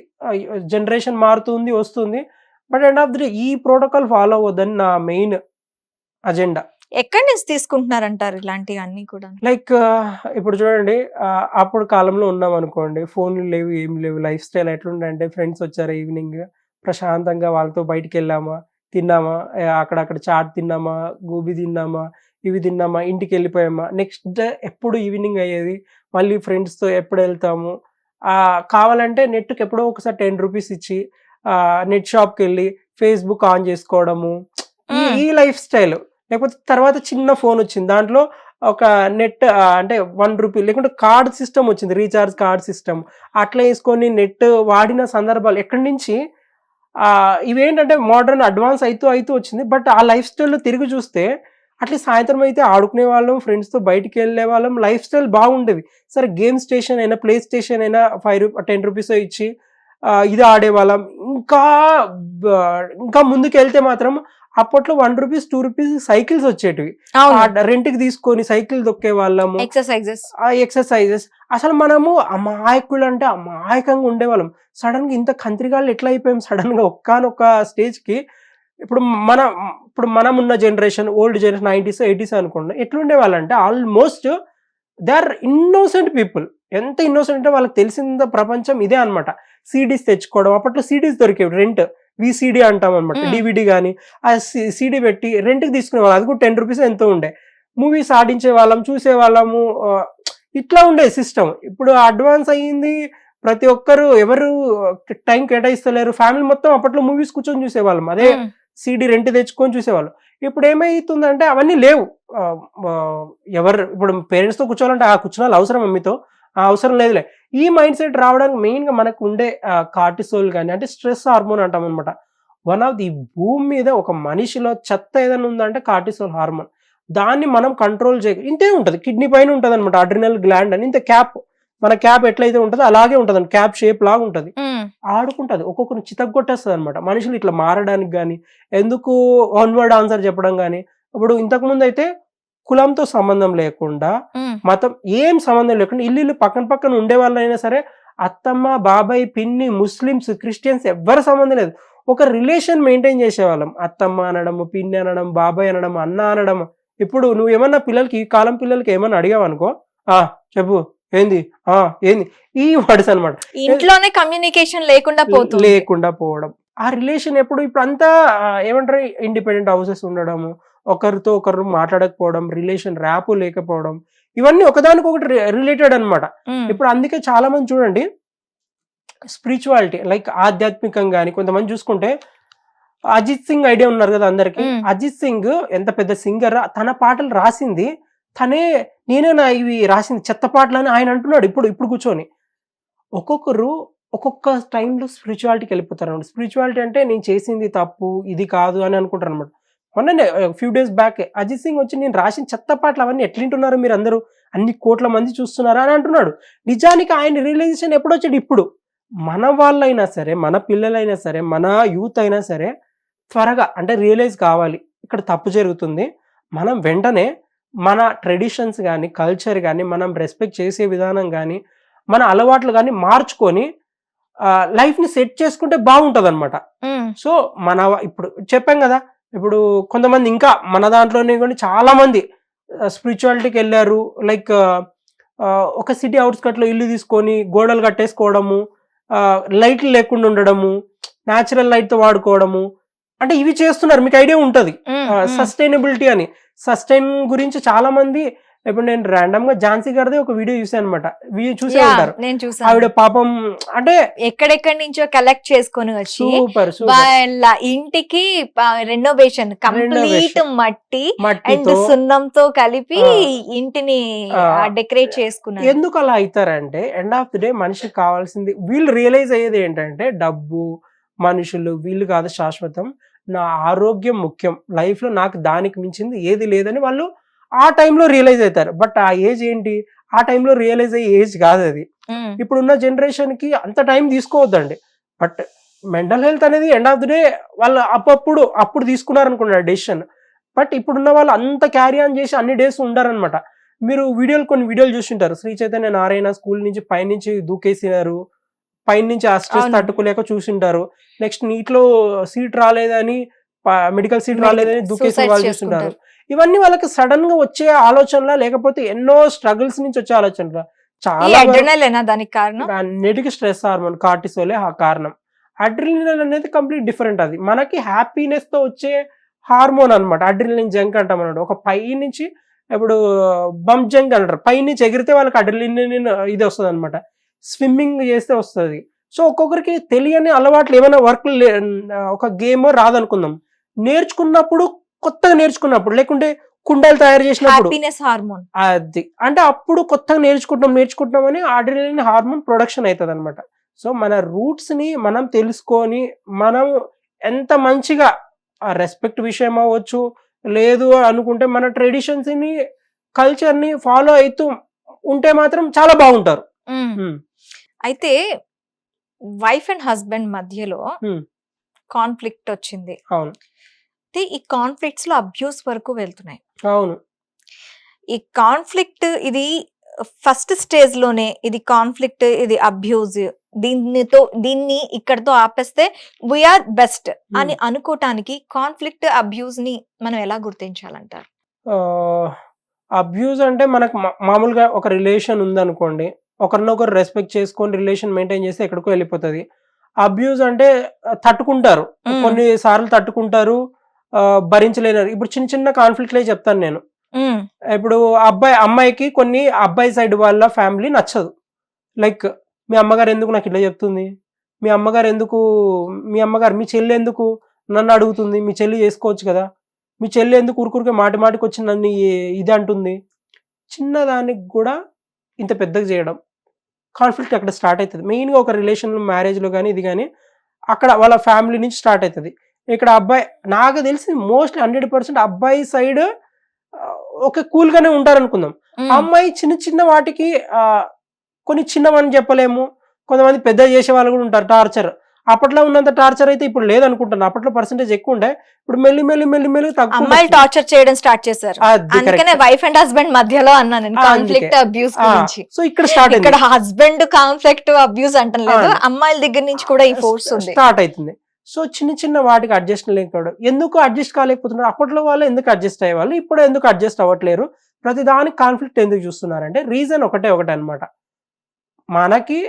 జనరేషన్ మారుతుంది వస్తుంది. But end of the day ఈ ప్రోటోకాల్ ఫాలో అవ్వద్దని నా మెయిన్ అజెండా. ఎక్కడి నుంచి తీసుకుంటున్నారంటారు ఇలాంటివన్నీ కూడా? లైక్ ఇప్పుడు చూడండి, అప్పుడు కాలంలో ఉన్నాం అనుకోండి, ఫోన్లు లేవు, ఏం లేవు, లైఫ్ స్టైల్ ఎట్లుండే ఫ్రెండ్స్ వచ్చారు ఈవినింగ్ ప్రశాంతంగా వాళ్ళతో బయటికి వెళ్ళామా, తిన్నామా, అక్కడక్కడ చాట్ తిన్నామా, గోబీ తిన్నామా, ఇవి తిన్నామా, ఇంటికి వెళ్ళిపోయామా, నెక్స్ట్ డే ఎప్పుడు ఈవినింగ్ అయ్యేది, మళ్ళీ ఫ్రెండ్స్తో ఎప్పుడు వెళ్తాము, కావాలంటే నెట్కి ఎప్పుడో ఒకసారి 10 రూపీస్ ఇచ్చి నెట్ షాప్కి వెళ్ళి ఫేస్బుక్ ఆన్ చేసుకోవడము, ఈ లైఫ్ స్టైల్. లేకపోతే తర్వాత చిన్న ఫోన్ వచ్చింది, దాంట్లో ఒక నెట్ అంటే 1 రూపీ లేకుంటే కార్డ్ సిస్టమ్ వచ్చింది, రీఛార్జ్ కార్డ్ సిస్టమ్, అట్లా వేసుకొని నెట్ వాడిన సందర్భాలు ఎక్కడి నుంచి. ఇవేంటంటే మోడర్న్ అడ్వాన్స్ అవుతూ వచ్చింది. బట్ ఆ లైఫ్ స్టైల్లో తిరిగి చూస్తే అట్లీస్ట్ సాయంత్రం అయితే ఆడుకునే వాళ్ళం, ఫ్రెండ్స్తో బయటికి వెళ్ళే వాళ్ళం, లైఫ్ స్టైల్ బాగుండేది. సరే గేమ్ స్టేషన్ అయినా ప్లే స్టేషన్ అయినా 10 రూపీస్ ఇచ్చి ఇది ఆడేవాళ్ళం. ఇంకా ముందుకు వెళ్తే మాత్రం అప్పట్లో 1 రూపీస్ 2 రూపీస్ సైకిల్స్ వచ్చేటివి, రెంట్కి తీసుకొని సైకిల్ తొక్కే వాళ్ళము, ఎక్సర్సైజెస్. అసలు మనము అమాయకులు అంటే అమాయకంగా ఉండేవాళ్ళం. సడన్ గా ఇంత కంత్రిగాళ్ళు ఎట్లా అయిపోయాం సడన్ గా ఒక్కనొక్క స్టేజ్ కి. ఇప్పుడు మనం ఉన్న generation, old generation 90s 80s అనుకోండి, ఎట్లుండే వాళ్ళంటే almost they are innocent people. ఎంత ఇన్నోసెంట్ అంటే వాళ్ళకి తెలిసిన ప్రపంచం ఇదే అనమాట. సిడీస్ తెచ్చుకోవడం, అప్పట్లో సిడీస్ దొరికేవి, రెంట్ విసిడి అంటాం అనమాట, డివిడి కానీ ఆ సిడి పెట్టి రెంట్కి తీసుకునే వాళ్ళు, అది కూడా 10 రూపీస్ ఎంతో ఉండే. మూవీస్ ఆడించే వాళ్ళం, చూసే వాళ్ళము, ఇట్లా ఉండే సిస్టమ్. ఇప్పుడు అడ్వాన్స్ అయ్యింది, ప్రతి ఒక్కరు ఎవరు టైం కేటాయిస్తలేరు. ఫ్యామిలీ మొత్తం అప్పట్లో మూవీస్ కూర్చొని చూసేవాళ్ళం, అదే సిడి రెంట్ తెచ్చుకొని చూసేవాళ్ళు. ఇప్పుడు ఏమైతుందంటే అవన్నీ లేవు. ఎవరు ఇప్పుడు పేరెంట్స్తో కూర్చోవాలంటే కూర్చోవాలి, అవసరం మమ్మీతో అవసరం లేదులే. ఈ మైండ్ సెట్ రావడానికి మెయిన్గా మనకు ఉండే కార్టిసోల్ కానీ అంటే స్ట్రెస్ హార్మోన్ అంటాం అనమాట. వన్ ఆఫ్ ది భూమి మీద ఒక మనిషిలో చెత్త ఏదైనా ఉందంటే కార్టిసోల్ హార్మోన్. దాన్ని మనం కంట్రోల్ చేయ ఇంతే ఉంటుంది, కిడ్నీ పైన ఉంటుంది అనమాట, అడ్రినల్ గ్లాండ్ అని. ఇంత క్యాప్, మన క్యాప్ ఎట్లయితే ఉంటుందో అలాగే ఉంటుంది, క్యాప్ షేప్ లాగా ఉంటుంది, ఆడుకుంటుంది, ఒక్కొక్కరిని చితగ్గొట్టేస్తుంది అనమాట. మనుషులు ఇట్లా మారడానికి కానీ, ఎందుకు వన్ వర్డ్ ఆన్సర్ చెప్పడం కానీ. ఇప్పుడు ఇంతకుముందు అయితే కులంతో సంబంధం లేకుండా, మతం ఏం సంబంధం లేకుండా ఇల్లు పక్కన ఉండే వాళ్ళైనా సరే, అత్తమ్మ, బాబాయ్, పిన్ని, ముస్లిమ్స్, క్రిస్టియన్స్ ఎవ్వరి సంబంధం లేదు, ఒక రిలేషన్ మెయింటైన్ చేసేవాళ్ళం. అత్తమ్మ అనడం, పిన్ని అనడం, బాబాయ్ అనడం, అన్న అనడం. ఇప్పుడు నువ్వు ఏమన్నా పిల్లలకి, ఈ కాలం పిల్లలకి ఏమన్నా అడిగావనుకో, చెప్పు ఏంది ఈ వర్డ్స్ అనమాట. ఇంట్లోనే కమ్యూనికేషన్ లేకుండా పోవడం. ఆ రిలేషన్ ఎప్పుడు ఇప్పుడు అంతా ఏమంటారు ఇండిపెండెంట్ హౌసెస్ ఉండడము, ఒకరితో ఒకరు మాట్లాడకపోవడం, రిలేషన్ ర్యాపు లేకపోవడం, ఇవన్నీ ఒకదానికొకటి రిలేటెడ్ అనమాట. ఇప్పుడు అందుకే చాలా మంది చూడండి స్పిరిచువాలిటీ లైక్ ఆధ్యాత్మికంగా కానీ కొంతమంది చూసుకుంటే అజిత్ సింగ్ ఐడియా ఉన్నారు కదా అందరికి. అజిత్ సింగ్ ఎంత పెద్ద సింగర్, తన పాటలు రాసింది తనే, నేనే నా ఇవి రాసింది చెత్త పాటలు అని ఆయన అంటున్నాడు ఇప్పుడు కూర్చొని. ఒక్కొక్కరు ఒక్కొక్క టైంలో స్పిరిచువాలిటీకి వెళ్ళిపోతారు అనమాట. స్పిరిచువాలిటీ అంటే నేను చేసింది తప్పు, ఇది కాదు అని అనుకుంటారు అనమాట. మొన్ననే few days back Ajit Singh వచ్చి నేను రాసిన చెత్త పాటలు అవన్నీ ఎట్లింటున్నారు మీరు అందరూ, అన్ని కోట్ల మంది చూస్తున్నారా అని అంటున్నాడు. నిజానికి ఆయన రియలైజేషన్ ఎప్పుడు వచ్చాడు? ఇప్పుడు. మన వాళ్ళైనా సరే, మన పిల్లలైనా సరే, మన యూత్ అయినా సరే త్వరగా అంటే రియలైజ్ కావాలి ఇక్కడ తప్పు జరుగుతుంది. మనం వెంటనే మన ట్రెడిషన్స్ కానీ కల్చర్ కానీ మనం రెస్పెక్ట్ చేసే విధానం కానీ మన అలవాట్లు కానీ మార్చుకొని లైఫ్ని సెట్ చేసుకుంటే బాగుంటుంది అనమాట. సో మన ఇప్పుడు చెప్పాం కదా, ఇప్పుడు కొంతమంది ఇంకా మన దాంట్లోనే కూడా చాలా మంది స్పిరిచువాలిటీకి వెళ్ళారు. లైక్ ఒక సిటీ అవుట్స్కట్లో ఇల్లు తీసుకొని గోడలు కట్టేసుకోవడము, లైట్లు లేకుండా ఉండడము, న్యాచురల్ లైట్తో వాడుకోవడము, అంటే ఇవి చేస్తున్నారు. మీకు ఐడియా ఉంటుంది సస్టైనబిలిటీ అని. సస్టైన్ గురించి చాలా మంది, ఇప్పుడు నేను ర్యాండమ్ గా ఝాన్సీ గారిది ఒక వీడియో చూసాను అనమాట. చూసే ఉంటారు. ఆవిడ పాపం అంటే ఎక్కడెక్కడి నుంచో కలెక్ట్ చేసుకొని వచ్చి సూపర్ వాళ్ళ ఇంటికి రెనోవేషన్ కంప్లీట్ మట్టి అండ్ సున్నంతో కలిపి ఇంటిని డెకరేట్ చేసుకున్నారు. ఎందుకు అలా అవుతారంటే ఎండ్ ఆఫ్ ది డే మనిషికి కావాల్సింది, వీళ్ళు రియలైజ్ అయ్యేది ఏంటంటే డబ్బు, మనుషులు వీళ్ళు కాదు శాశ్వతం, నా ఆరోగ్యం ముఖ్యం, లైఫ్ లో నాకు దానికి మించింది ఏది లేదని వాళ్ళు ఆ టైంలో రియలైజ్ అవుతారు. బట్ ఆ ఏజ్ ఏంటి, ఆ టైంలో రియలైజ్ అయ్యే ఏజ్ కాదు అది. ఇప్పుడున్న జనరేషన్ కి అంత టైం తీసుకోవద్దండి. బట్ మెంటల్ హెల్త్ అనేది ఎండ్ ఆఫ్ ది డే వాళ్ళు అప్పుడు తీసుకున్నారు అనుకున్నారు డెసిషన్. బట్ ఇప్పుడున్న వాళ్ళు అంత క్యారీ ఆన్ చేసి అన్ని డేస్ ఉండారనమాట. మీరు కొన్ని వీడియోలు చూసింటారు, శ్రీ చైతన్య నారాయణ స్కూల్ నుంచి పైనుంచి దూకేసినారు, పైనుంచి ఆ స్ట్రెస్ తట్టుకోలేక చూసింటారు. నెక్స్ట్ నీట్లో సీట్ రాలేదని, మెడికల్ సీట్ రాలేదని దూకేసిన వాళ్ళు చూస్తుంటారు. ఇవన్నీ వాళ్ళకి సడన్ గా వచ్చే ఆలోచనలా, లేకపోతే ఎన్నో స్ట్రగుల్స్ నుంచి వచ్చే ఆలోచనలా. చాలా దానికి కారణం అన్నిటికీ స్ట్రెస్ హార్మోన్ కార్టిసోలే కారణం. అడ్రినలిన్ అనేది కంప్లీట్ డిఫరెంట్. అది మనకి హ్యాపీనెస్ తో వచ్చే హార్మోన్ అనమాట. అడ్రినలిన్ జంక్ అంటాం అన్నమాట. ఒక పై నుంచి ఇప్పుడు బంప్ జంక్ అంటారు, పై నుంచి ఎగిరితే వాళ్ళకి అడ్రినలిన్ ఇది వస్తుంది అనమాట. స్విమ్మింగ్ చేస్తే వస్తుంది. సో ఒక్కొక్కరికి తెలియని అలవాట్లు ఏమైనా వర్క్, ఒక గేమ్ రాదనుకుందాం, నేర్చుకున్నప్పుడు కొత్తగా నేర్చుకున్నప్పుడు, లేకుంటే కుండలు తయారు చేసినప్పుడు హార్మోన్ అది అంటే అప్పుడు కొత్తగా నేర్చుకుంటాం అని అడ్రినలిన్ హార్మోన్ ప్రొడక్షన్ అవుతుంది అనమాట. సో మన రూట్స్ ని మనం తెలుసుకొని మనం ఎంత మంచిగా ఆ రెస్పెక్ట్ విషయం అవ్వచ్చు, లేదు అనుకుంటే మన ట్రెడిషన్స్ ని కల్చర్ ని ఫాలో అవుతూ ఉంటే మాత్రం చాలా బాగుంటారు. అయితే వైఫ్ అండ్ హస్బెండ్ మధ్యలో కాన్ఫ్లిక్ట్ వచ్చింది. అవును. ఈ కాన్ఫ్లిక్ట్స్ లో అబ్యూస్ వరకు వెళ్తున్నాయి. అవును. ఈ కాన్ఫ్లిక్ట్ ఇది ఫస్ట్ స్టేజ్ లోనే ఇది కాన్ఫ్లిక్ట్, ఇది అబ్యూజ్, దీన్ని ఇక్కడతో ఆపేస్తే వీఆర్ బెస్ట్ అని అనుకోవటానికి కాన్ఫ్లిక్ట్, అబ్యూజ్ ని మనం ఎలా గుర్తించాలంటారు? అబ్యూజ్ అంటే మనకు మామూలుగా ఒక రిలేషన్ ఉందనుకోండి, ఒకరినొకరు రెస్పెక్ట్ చేసుకొని రిలేషన్ మెయింటైన్ చేస్తే ఎక్కడికో వెళ్ళిపోతుంది. అబ్యూజ్ అంటే తట్టుకుంటారు, కొన్ని సార్లు తట్టుకుంటారు, భరించలేరు. ఇప్పుడు చిన్న చిన్న కాన్ఫ్లిక్ట్లే చెప్తాను నేను. ఇప్పుడు అమ్మాయికి కొన్ని అబ్బాయి సైడ్ వాళ్ళ ఫ్యామిలీ నచ్చదు. లైక్ మీ అమ్మగారు ఎందుకు నాకు ఇట్లా చెప్తుంది, మీ అమ్మగారు మీ చెల్లి ఎందుకు నన్ను అడుగుతుంది, మీ చెల్లి చేసుకోవచ్చు కదా, మీ చెల్లి ఎందుకు ఊరుకూరికే మాటికి వచ్చి నన్ను ఇది అంటుంది. చిన్నదానికి కూడా ఇంత పెద్దగా చేయడం, కాన్ఫ్లిక్ట్ అక్కడ స్టార్ట్ అవుతుంది. మెయిన్గా ఒక రిలేషన్, మ్యారేజ్లో కానీ ఇది కానీ అక్కడ వాళ్ళ ఫ్యామిలీ నుంచి స్టార్ట్ అవుతుంది. ఇక్కడ అబ్బాయి, నాకు తెలిసి మోస్ట్లీ 100% అబ్బాయి సైడ్ ఒక కూల్గానే ఉంటారు అనుకుందాం. అమ్మాయి చిన్న చిన్న వాటికి కొన్ని చిన్నవని చెప్పలేము, కొంతమంది పెద్ద చేసే వాళ్ళు కూడా ఉంటారు. టార్చర్ అప్పట్లో ఉన్నంత టార్చర్ అయితే ఇప్పుడు లేదనుకుంటాను. అప్పట్లో పర్సెంటేజ్ ఎక్కువ ఉండే, ఇప్పుడు మెల్లి అమ్మాయిలు టార్చర్ చేయడం స్టార్ట్ చేశారు. అందుకనే వైఫ్ అండ్ హస్బెండ్ మధ్యలో అన్నాను కాన్ఫ్లిక్ట్ అబ్యూస్ గురించి. సో ఇక్కడ హస్బెండ్ కాన్ఫ్లిక్ట్ అబ్యూస్ అంటాం లేదు, అమ్మాయిల దగ్గర నుంచి కూడా ఈ ఫోర్స్ స్టార్ట్ అవుతుంది. సో చిన్న చిన్న వాటికి అడ్జస్ట్ లేకపోవడం, ఎందుకు అడ్జస్ట్ కాలేకపోతున్నారు? అప్పట్లో వాళ్ళు ఎందుకు అడ్జస్ట్ అయ్యేవాళ్ళు, ఇప్పుడు ఎందుకు అడ్జస్ట్ అవ్వట్లేరు? ప్రతి దానికి కాన్ఫ్లిక్ట్ ఎందుకు చూస్తున్నారంటే రీజన్ ఒకటే అనమాట. మనకి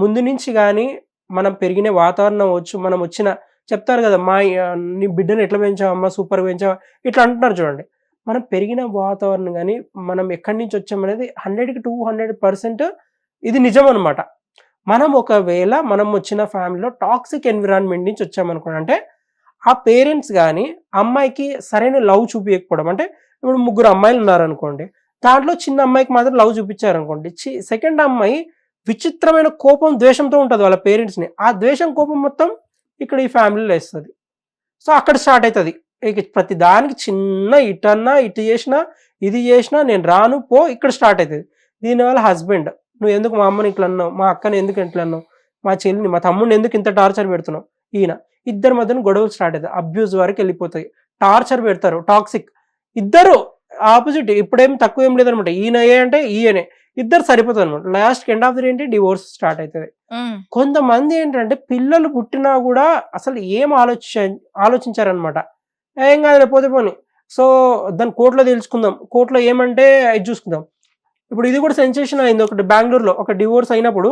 ముందు నుంచి కానీ మనం పెరిగిన వాతావరణం అవ్వచ్చు, మనం వచ్చిన చెప్తారు కదా, నీ బిడ్డను ఎట్లా పెంచావమ్మా, సూపర్ పెంచావా, ఇట్లా అంటున్నారు చూడండి. మనం పెరిగిన వాతావరణం కానీ మనం ఎక్కడి నుంచి వచ్చామనేది 100కి 200% ఇది నిజం అనమాట. మనం ఒకవేళ మనం వచ్చిన ఫ్యామిలీలో టాక్సిక్ ఎన్విరాన్మెంట్ నుంచి వచ్చామనుకోండి, అంటే ఆ పేరెంట్స్ కానీ అమ్మాయికి సరైన లవ్ చూపించకపోవడం, అంటే ఇప్పుడు 3 అమ్మాయిలు ఉన్నారనుకోండి, దాంట్లో చిన్న అమ్మాయికి మాత్రం లవ్ చూపించారనుకోండి, సెకండ్ అమ్మాయి విచిత్రమైన కోపం ద్వేషంతో ఉంటుంది వాళ్ళ పేరెంట్స్ని. ఆ ద్వేషం కోపం మొత్తం ఇక్కడ ఈ ఫ్యామిలీలో వేస్తుంది. సో అక్కడ స్టార్ట్ అవుతుంది. ఇక ప్రతి దానికి చిన్న ఇటన్నా ఇటు చేసినా ఇది చేసినా నేను రాను పో, ఇక్కడ స్టార్ట్ అవుతుంది. దీనివల్ల హస్బెండ్, నువ్వు ఎందుకు మా అమ్మని ఇట్లా అన్నావు, మా అక్కని ఎందుకు ఇట్లా అన్నావు, మా చెల్లిని మా తమ్ముడిని ఎందుకు ఇంత టార్చర్ పెడుతున్నావు, ఈయన ఇద్దరి మధ్యన గొడవలు స్టార్ట్ అవుతాయి, అబ్యూజ్ వరకు వెళ్ళిపోతాయి, టార్చర్ పెడతారు, టాక్సిక్. ఇద్దరు ఆపోజిట్, ఇప్పుడేం తక్కువ ఏం లేదనమాట, ఈయన ఏ అంటే ఈయనే, ఇద్దరు సరిపోతుంది అనమాట. లాస్ట్ ఎండ్ ఆఫ్ ది ఏంటి, డివోర్స్ స్టార్ట్ అవుతుంది. కొంతమంది ఏంటంటే పిల్లలు పుట్టినా కూడా అసలు ఏం ఆలోచించారనమాట, ఏం కాదు పోతే పోని, సో దాన్ని కోర్టులో తెలుసుకుందాం, కోర్టులో ఏమంటే ఇది చూసుకుందాం. ఇప్పుడు ఇది కూడా సెన్సేషన్ అయింది ఒకటి, బెంగళూరులో ఒక డివోర్స్ అయినప్పుడు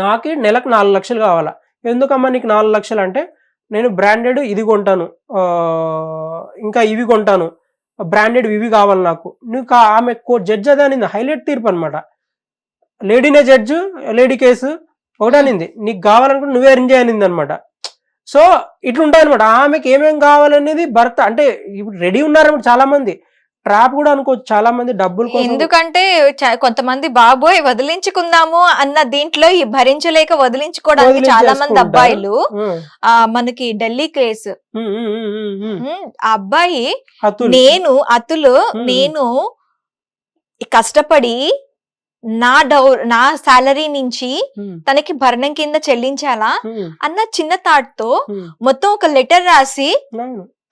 నాకు నెలకు 4 లక్షలు కావాలా, ఎందుకమ్మా నీకు 4 లక్షలు అంటే, నేను బ్రాండెడ్ ఇది కొంటాను, ఇంకా ఇవి కొంటాను, బ్రాండెడ్ ఇవి కావాలి నాకు. నీకు ఆమె జడ్జ్ అదే అనింది, హైలైట్ తీర్పు అనమాట. లేడీనే జడ్జు, లేడీ కేసు ఒకటి అనింది, నీకు కావాలనుకుంటే నువ్వే అరేంజ్ అనింది అనమాట. సో ఇట్లుంటాయి అనమాట. ఆమెకి ఏమేం కావాలనేది భర్త, అంటే ఇప్పుడు రెడీ ఉన్నారన్నమాట చాలా మంది, ట్రాప్ కూడా అనుకోవచ్చు చాలా మంది డబ్బులు కోసం. ఎందుకంటే కొంతమంది బాబోయ్ వదిలించుకుందాము అన్న దీంట్లో ఈ భరించలేక వదిలించుకోవడానికి చాలా మంది అబ్బాయిలు, మనకి ఢిల్లీ కేసు, ఆ అబ్బాయి నేను కష్టపడి నా సాలరీ నుంచి తనకి భరణం కింద చెల్లించాలా అన్న చిన్న థాట్ తో మొత్తం ఒక లెటర్ రాసి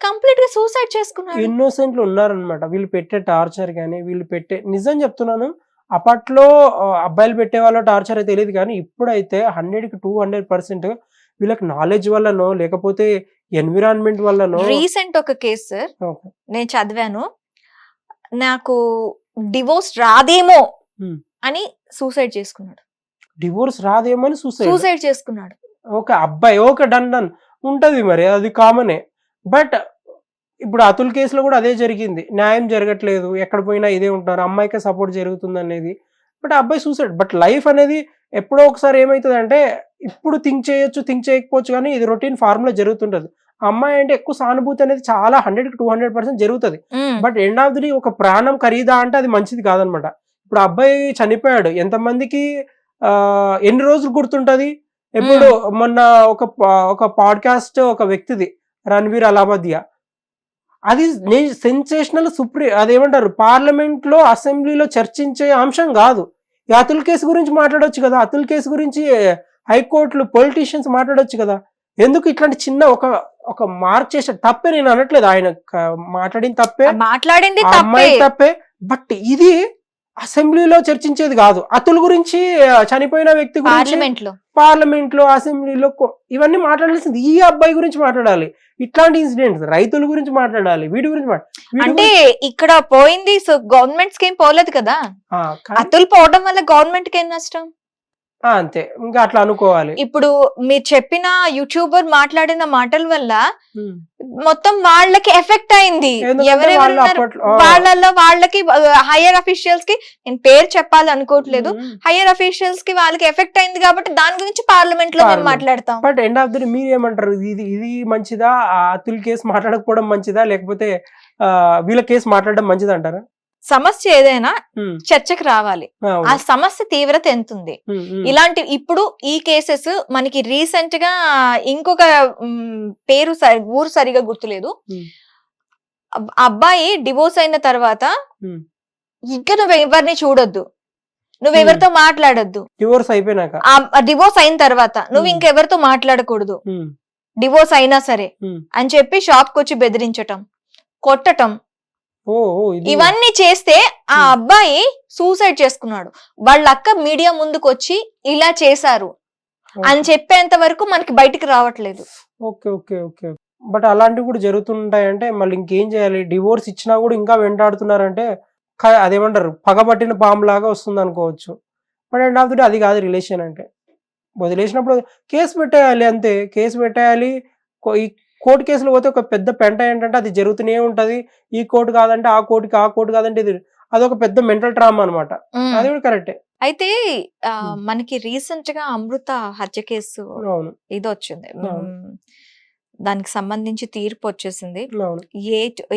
కంప్లీట్ గా సూసైడ్ చేసుకున్నారు. ఇన్నోసెంట్లు ఉన్నారనమాట. వీళ్ళు పెట్టే టార్చర్ కానీ, వీళ్ళు పెట్టే, నిజం చెప్తున్నాను, అప్పట్లో అబ్బాయిలు పెట్టే వాళ్ళ టార్చర్ అయితే తెలియదు, కానీ ఇప్పుడైతే 100కి 200% వీళ్ళకి నాలెడ్జ్ వల్లనో లేకపోతే ఎన్విరాన్మెంట్ వల్లనో. రీసెంట్ ఒక కేసు సార్ నేను చదివాను, నాకు డివోర్స్ రాదేమో అని సూసైడ్ చేసుకున్నాడు. డివోర్స్ రాదేమో అని సూసైడ్ చేసుకున్నాడు. ఓకే, అబ్బాయి ఓకే, డన్ ఉంటది, మరి అది కామనే. బట్ ఇప్పుడు అతుల్ కేసులో కూడా అదే జరిగింది, న్యాయం జరగట్లేదు, ఎక్కడ పోయినా ఇదే ఉంటున్నారు, అమ్మాయికే సపోర్ట్ జరుగుతుంది అనేది. బట్ అబ్బాయి సూసైడ్. బట్ లైఫ్ అనేది ఎప్పుడో ఒకసారి ఏమవుతుంది అంటే, ఇప్పుడు థింక్ చేయొచ్చు, థింక్ చేయకపోవచ్చు, కానీ ఇది రొటీన్ ఫార్ములా జరుగుతుంటది. అమ్మాయి అంటే ఎక్కువ సానుభూతి అనేది చాలా 100కి 200% జరుగుతుంది. But end of the day ఒక ప్రాణం ఖరీదా అంటే అది మంచిది కాదనమాట. ఇప్పుడు అబ్బాయి చనిపోయాడు, ఎంతమందికి ఎన్ని రోజులు గుర్తుంటది. ఇప్పుడు మొన్న ఒక పాడ్కాస్ట్ ఒక వ్యక్తిది, రణ్వీర్ అలాబాదియా, అది సెన్సేషనల్, అదేమంటారు, పార్లమెంట్ లో అసెంబ్లీలో చర్చించే అంశం కాదు. ఈ అతుల్ కేసు గురించి మాట్లాడొచ్చు కదా, అతుల్ కేసు గురించి హైకోర్టులు పొలిటీషియన్స్ మాట్లాడొచ్చు కదా. ఎందుకు ఇట్లాంటి చిన్న ఒక మార్క్ చేసే తప్పే, నేను అనట్లేదు, ఆయన మాట్లాడింది తప్పే, బట్ ఇది అసెంబ్లీలో చర్చించేది కాదు. అతుల్ గురించి, చనిపోయిన వ్యక్తి గురించి పార్లమెంట్ లో అసెంబ్లీలో ఇవన్నీ మాట్లాడాల్సింది ఈ అబ్బాయి గురించి మాట్లాడాలి. ఇట్లాంటి ఇన్సిడెంట్స్ రైతుల గురించి మాట్లాడాలి, వీడి గురించి అంటే ఇక్కడ పోయింది. సో గవర్నమెంట్ స్కీమ్ పోలేదు కదా, అతుల్ పోవడం వల్ల గవర్నమెంట్ కి ఏం నష్టం? అంతే, ఇంకా అట్లా అనుకోవాలి. ఇప్పుడు మీరు చెప్పిన యూట్యూబర్ మాట్లాడిన మాటల వల్ల మొత్తం వాళ్ళకి ఎఫెక్ట్ అయింది. వాళ్ళకి హైయర్ అఫీషియల్స్ కి, నేను పేరు చెప్పాలనుకోవట్లేదు, హైయర్ అఫీషియల్స్ కి వాళ్ళకి ఎఫెక్ట్ అయింది కాబట్టి దాని గురించి పార్లమెంట్ లో మేము మాట్లాడతాం. But end of the day మీరు ఏమంటారు, ఇది మంచిదా, అతుల్ కేసు మాట్లాడకపోవడం మంచిదా, లేకపోతే వీళ్ళ కేసు మాట్లాడడం మంచిదా అంటారా? సమస్య ఏదైనా చర్చకు రావాలి, ఆ సమస్య తీవ్రత ఎంత ఉంది. ఇలాంటి ఇప్పుడు ఈ కేసెస్ మనకి రీసెంట్ గా ఇంకొక పేరు ఊరు సరిగా గుర్తులేదు, అబ్బాయి డివోర్స్ అయిన తర్వాత ఇంకా నువ్వు ఎవరిని చూడొద్దు, నువ్వెవరితో మాట్లాడొద్దు, డివోర్స్ అయిపోయినాక, డివోర్స్ అయిన తర్వాత నువ్వు ఇంకెవరితో మాట్లాడకూడదు, డివోర్స్ అయినా సరే అని చెప్పి షాప్ కు వచ్చి బెదిరించటం, కొట్టటం, ఇవన్నీ చేస్తే ఆ అబ్బాయి సూసైడ్ చేసుకున్నాడు. వాళ్ళ అక్క మీడియా ముందుకు వచ్చి ఇలా చేశారు అని చెప్పేంత వరకు మనకి బయటికి రావట్లేదు. Okay okay okay. బట్ అలాంటివి కూడా జరుగుతుంటాయంటే మళ్ళీ ఇంకేం చేయాలి? డివోర్స్ ఇచ్చినా కూడా ఇంకా వెంటాడుతున్నారంటే అదేమంటారు, పగబట్టిన పాము లాగా వస్తుంది అనుకోవచ్చు. But end of the day అది కాదు రిలేషన్ అంటే. వదిలేసినప్పుడు కేసు పెట్టేయాలి అంతే. కేసు పెట్టేయాలి. ఈ కోర్టు కేసులు పోతే ఒక పెద్ద పెంట ఏంటంటే అది జరుగుతూనే ఉంటది. ఈ కోర్టు కాదంటే ఆ కోర్టుకి, ఆ కోర్టు కాదంటే ఇది, అదొక పెద్ద మెంటల్ ట్రామా అనమాట. అది కూడా కరెక్టే. అయితే మనకి రీసెంట్ గా అమృత హత్య కేసు ఇది వచ్చింది, దానికి సంబంధించి తీర్పు వచ్చేసింది.